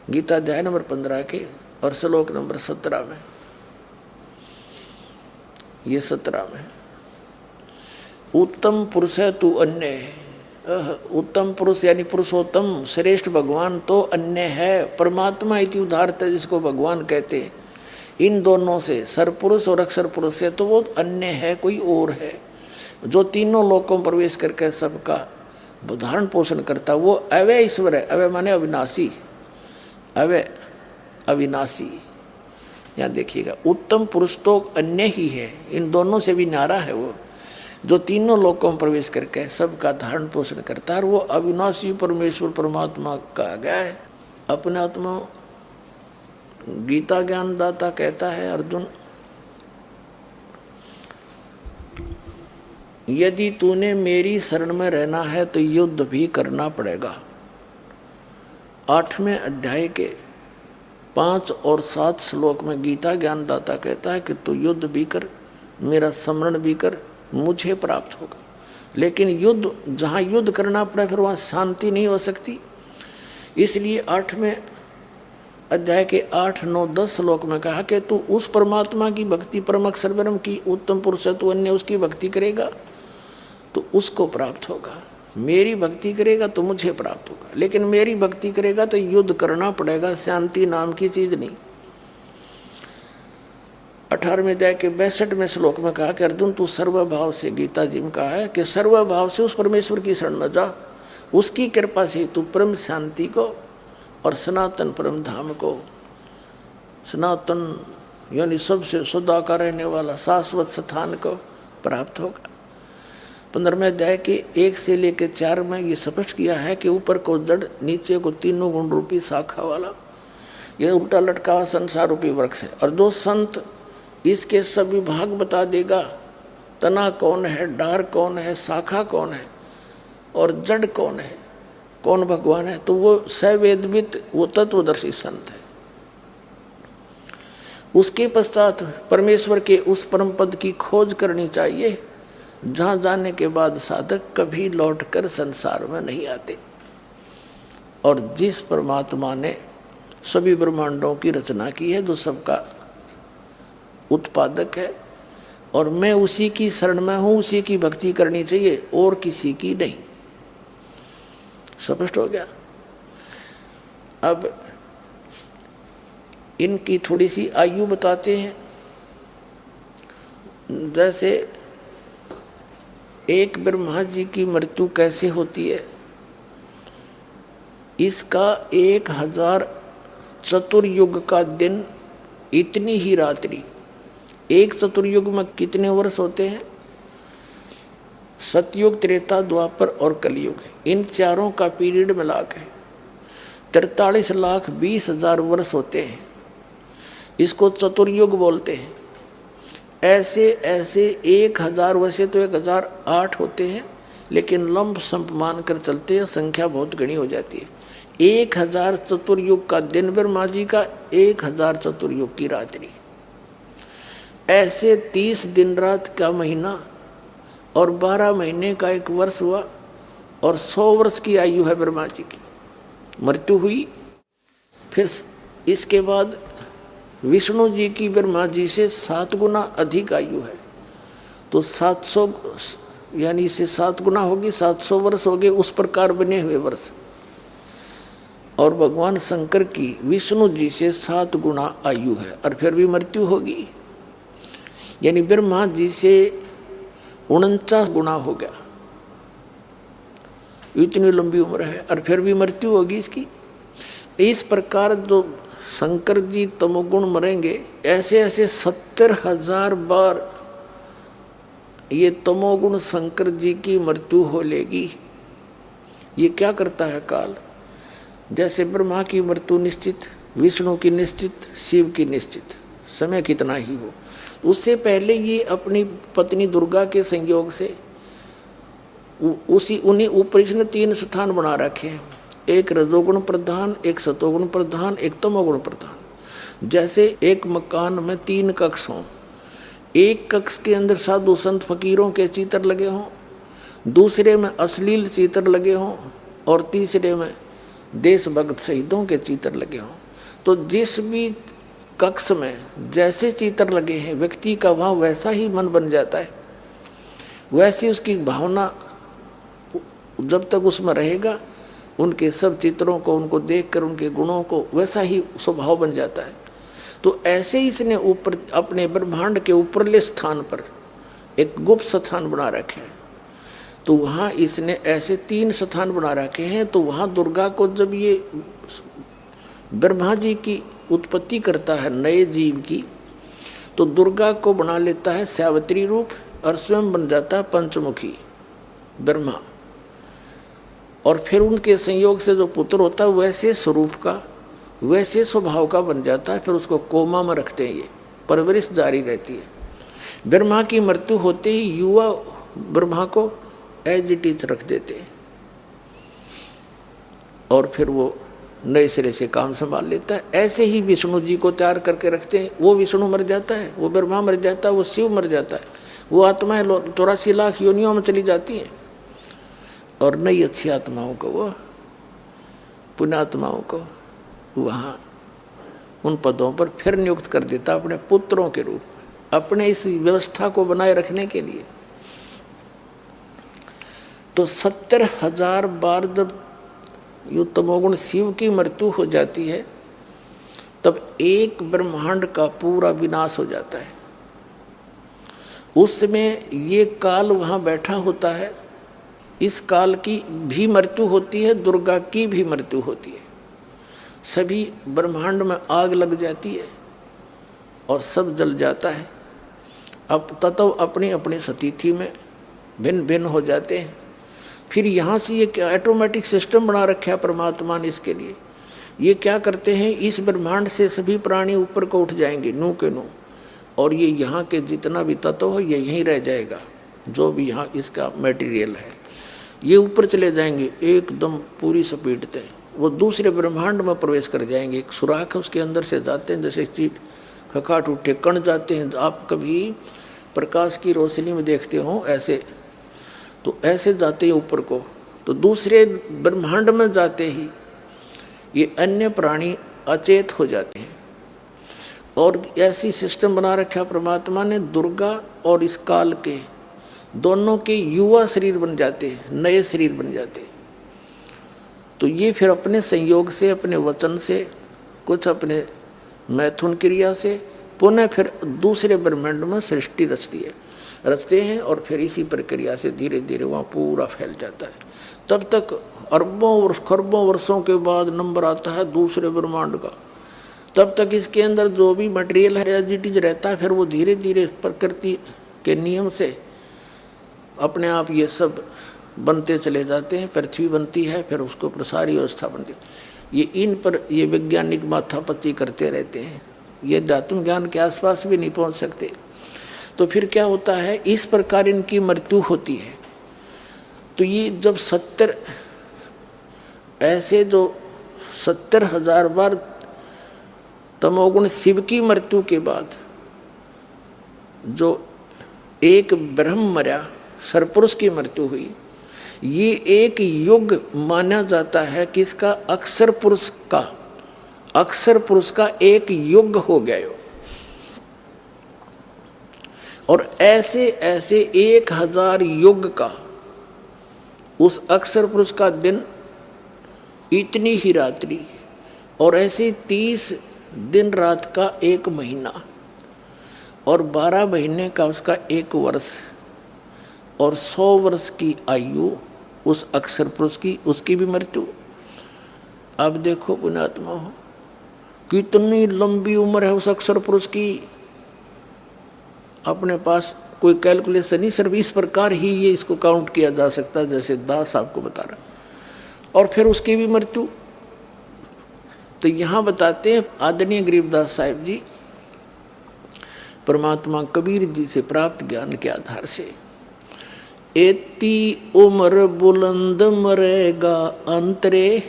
गीता अध्याय नंबर 15 के और श्लोक नंबर 17 में, ये 17 में उत्तम पुरुष है तू अन्य। उत्तम पुरुष यानी पुरुषोत्तम श्रेष्ठ भगवान तो अन्य है, परमात्मा इति उदाहरते जिसको भगवान कहते हैं। इन दोनों से सरपुरुष और अक्षर पुरुष से तो वो अन्य है, कोई और है जो तीनों लोकों में प्रवेश करके सबका धारण पोषण करता। वो अवय ईश्वर है, अवय माने अविनाशी, अवय अविनाशी। यहाँ देखिएगा उत्तम पुरुष तो अन्य ही है, इन दोनों से भी न्यारा है वो, जो तीनों लोकों में प्रवेश करके सबका धारण पोषण करता है। और वो अविनाशी परमेश्वर परमात्मा कहा गया है। अपने आत्मा गीता ज्ञानदाता कहता है अर्जुन, यदि तूने मेरी शरण में रहना है तो युद्ध भी करना पड़ेगा। 8वें अध्याय के 5 और 7 श्लोक में गीता ज्ञानदाता कहता है कि तू युद्ध भी कर, मेरा स्मरण भी कर, मुझे प्राप्त होगा। लेकिन युद्ध, जहाँ युद्ध करना पड़े फिर वहाँ शांति नहीं हो सकती। इसलिए 8वें अध्याय के 8, 9, 10 श्लोक में कहा कि तू उस परमात्मा की भक्ति, परम अक्षर ब्रह्म की उत्तम पुरुष है तू अन्य, उसकी भक्ति करेगा तो उसको प्राप्त होगा। मेरी भक्ति करेगा तो मुझे प्राप्त होगा। लेकिन मेरी भक्ति करेगा तो युद्ध करना पड़ेगा, शांति नाम की चीज नहीं। 18वें अध्याय के 62वें श्लोक में कहा कि अर्जुन तू सर्वभाव से, गीता जी में कहा है कि सर्वभाव से उस परमेश्वर की शरण में जा, उसकी कृपा से तू परम शांति को और सनातन परम धाम को, सनातन यानी सबसे सदा का रहने वाला शाश्वत स्थान को प्राप्त होगा। 15वें अध्याय के 1 से लेकर 4 में ये स्पष्ट किया है कि ऊपर को जड़, नीचे को तीनों गुण रूपी शाखा वाला यह उल्टा लटका हुआ संसार रूपी वृक्ष है। और जो संत इसके सभी भाग बता देगा, तना कौन है, डार कौन है, शाखा कौन है और जड़ कौन है, कौन भगवान है, तो वो सवेदवित, वो तत्वदर्शी संत है। उसके पश्चात परमेश्वर के उस परम पद की खोज करनी चाहिए जहाँ जाने के बाद साधक कभी लौटकर संसार में नहीं आते। और जिस परमात्मा ने सभी ब्रह्मांडों की रचना की है, जो सबका उत्पादक है, और मैं उसी की शरण में हूँ, उसी की भक्ति करनी चाहिए और किसी की नहीं। स्पष्ट हो गया। अब इनकी थोड़ी सी आयु बताते हैं। जैसे एक ब्रह्मा जी की मृत्यु कैसे होती है, इसका 1000 चतुर्युग का दिन, इतनी ही रात्रि। एक चतुर्युग में कितने वर्ष होते हैं? सतयुग, त्रेता, द्वापर और कलयुग, इन चारों का पीरियड मिला के 43,20,000 वर्ष होते हैं। इसको चतुर्युग बोलते हैं। ऐसे ऐसे 1000, वैसे तो 1008 होते हैं, लेकिन लंब संप मान कर चलते हैं, संख्या बहुत घनी हो जाती है। 1000 चतुर्युग का दिन ब्रह्मा जी का, 1000 चतुर्युग की रात्रि, ऐसे 30 दिन रात का महीना और 12 महीने का एक वर्ष हुआ, और 100 वर्ष की आयु है ब्रह्मा जी की। मृत्यु हुई। फिर इसके बाद विष्णु जी की ब्रह्मा जी से 7 गुना अधिक आयु है, तो 700 यानी इससे 7 गुना होगी, 700 वर्ष हो गए उस प्रकार बने हुए वर्ष। और भगवान शंकर की विष्णु जी से 7 गुना आयु है, और फिर भी मृत्यु होगी। यानी ब्रह्मा जी से 49 गुना हो गया, इतनी लंबी उम्र है, और फिर भी मृत्यु होगी इसकी। इस प्रकार जो शंकर जी तमोगुण मरेंगे, ऐसे ऐसे 70,000 बार ये तमोगुण शंकर जी की मृत्यु हो लेगी। ये क्या करता है काल? जैसे ब्रह्मा की मृत्यु निश्चित, विष्णु की निश्चित, शिव की निश्चित, समय कितना ही हो, उससे पहले ये अपनी पत्नी दुर्गा के संयोग से उन्हीं ऊपर इसने 3 स्थान बना रखे हैं, एक रजोगुण प्रधान, एक सतोगुण प्रधान, एक तमोगुण प्रधान। जैसे एक मकान में 3 कक्ष हों, एक कक्ष के अंदर साधु संत फकीरों के चित्र लगे हों, दूसरे में अश्लील चित्र लगे हों, और तीसरे में देशभक्त शहीदों के चित्र लगे हों। तो जिस भी कक्ष में जैसे चित्र लगे हैं, व्यक्ति का वहाँ वैसा ही मन बन जाता है, वैसी उसकी भावना जब तक उसमें रहेगा, उनके सब चित्रों को, उनको देखकर उनके गुणों को वैसा ही स्वभाव बन जाता है। तो ऐसे ही इसने ऊपर अपने ब्रह्मांड के ऊपरले स्थान पर एक गुप्त स्थान बना रखे हैं। तो वहाँ इसने ऐसे 3 स्थान बना रखे हैं। तो वहाँ दुर्गा को जब ये ब्रह्मा जी की उत्पत्ति करता है नए जीव की, तो दुर्गा को बना लेता है सावित्री रूप, और स्वयं बन जाता है पंचमुखी ब्रह्मा। और फिर उनके संयोग से जो पुत्र होता है वैसे स्वरूप का, वैसे स्वभाव का बन जाता है। फिर उसको कोमा में रखते हैं, ये परवरिश जारी रहती है। ब्रह्मा की मृत्यु होते ही युवा ब्रह्मा को एज इट इज रख देते हैं, और फिर वो नए सिरे से काम संभाल लेता है। ऐसे ही विष्णु जी को तैयार करके रखते हैं। वो विष्णु मर जाता है, वो ब्रह्मा मर जाता है, वो शिव मर जाता है, वो आत्माएं 84 लाख योनियों में चली जाती हैं, और नई अच्छी आत्माओं को, वो पुण्यात्माओं को वहाँ उन पदों पर फिर नियुक्त कर देता अपने पुत्रों के रूप में, अपने इस व्यवस्था को बनाए रखने के लिए। तो 70,000 बार जब यो तमोगुण शिव की मृत्यु हो जाती है, तब एक ब्रह्मांड का पूरा विनाश हो जाता है। उस समय ये काल वहाँ बैठा होता है, इस काल की भी मृत्यु होती है, दुर्गा की भी मृत्यु होती है। सभी ब्रह्मांड में आग लग जाती है और सब जल जाता है। अब तत्व अपनी अपनी स्थिति में भिन्न भिन्न हो जाते हैं। फिर यहाँ से ये ऑटोमेटिक सिस्टम बना रखा है परमात्मा ने इसके लिए। ये क्या करते हैं, इस ब्रह्मांड से सभी प्राणी ऊपर को उठ जाएंगे, नू के नू, और ये यहाँ के जितना भी तत्व हो ये यहीं रह जाएगा, जो भी यहाँ इसका मटेरियल है, ये ऊपर चले जाएंगे एकदम पूरी स्पीड से, वो दूसरे ब्रह्मांड में प्रवेश कर जाएंगे। एक सुराख है उसके अंदर से जाते हैं, जैसे चीट खखाट उठे कण जाते हैं। आप कभी प्रकाश की रोशनी में देखते हो ऐसे, तो ऐसे जाते हैं ऊपर को, तो दूसरे ब्रह्मांड में जाते ही ये अन्य प्राणी अचेत हो जाते हैं। और ऐसी सिस्टम बना रखा परमात्मा ने, दुर्गा और इस काल के दोनों के युवा शरीर बन जाते हैं, नए शरीर बन जाते हैं। तो ये फिर अपने संयोग से, अपने वचन से, कुछ अपने मैथुन क्रिया से पुनः फिर दूसरे ब्रह्मांड में सृष्टि रचते हैं, और फिर इसी प्रक्रिया से धीरे धीरे वहाँ पूरा फैल जाता है। तब तक अरबों खरबों वर्षों के बाद नंबर आता है दूसरे ब्रह्मांड का। तब तक इसके अंदर जो भी मटेरियल है एज इट इज रहता है, फिर वो धीरे धीरे प्रकृति के नियम से अपने आप ये सब बनते चले जाते हैं। पृथ्वी बनती है, फिर उसको ऊपर सारी व्यवस्था बनती है। ये इन पर ये वैज्ञानिक माथापच्ची करते रहते हैं, ये दातुम ज्ञान के आसपास भी नहीं पहुंच सकते। तो फिर क्या होता है, इस प्रकार इनकी मृत्यु होती है। तो ये जब 70 ऐसे जो 70,000 बार तमोगुण शिव की मृत्यु के बाद जो एक ब्रह्म मरा, सरपुरुष की मृत्यु हुई, ये एक युग माना जाता है कि इसका अक्षर पुरुष का एक युग हो गया। और ऐसे ऐसे 1000 युग का उस अक्षर पुरुष का दिन, इतनी ही रात्रि, और ऐसे 30 दिन रात का एक महीना, और 12 महीने का उसका एक वर्ष, और 100 वर्ष की आयु उस अक्षर पुरुष की, उसकी भी मृत्यु। अब देखो पुण्यात्मा हो, कितनी लंबी उम्र है उस अक्षर पुरुष की। अपने पास कोई कैलकुलेशन नहीं, सिर्फ इस प्रकार ही ये इसको काउंट किया जा सकता है जैसे दास आपको बता रहा। और फिर उसकी भी मृत्यु। तो यहाँ बताते हैं आदरणीय गरीबदास साहिब जी परमात्मा कबीर जी से प्राप्त ज्ञान के आधार से, एती उम्र बुलंद मरेगा अंतरे,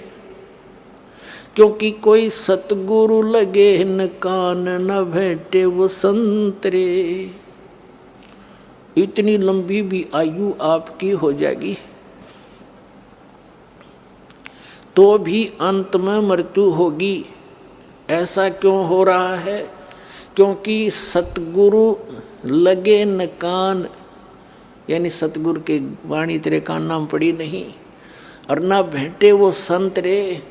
क्योंकि कोई सतगुरु लगे न कान न भेटे वो संतरे। इतनी लंबी भी आयु आपकी हो जाएगी तो भी अंत में मृत्यु होगी। ऐसा क्यों हो रहा है? क्योंकि सतगुरु लगे न कान, यानी सतगुरु के वाणी तेरे कान नाम पड़ी नहीं, और ना भेंटे वो संत रे।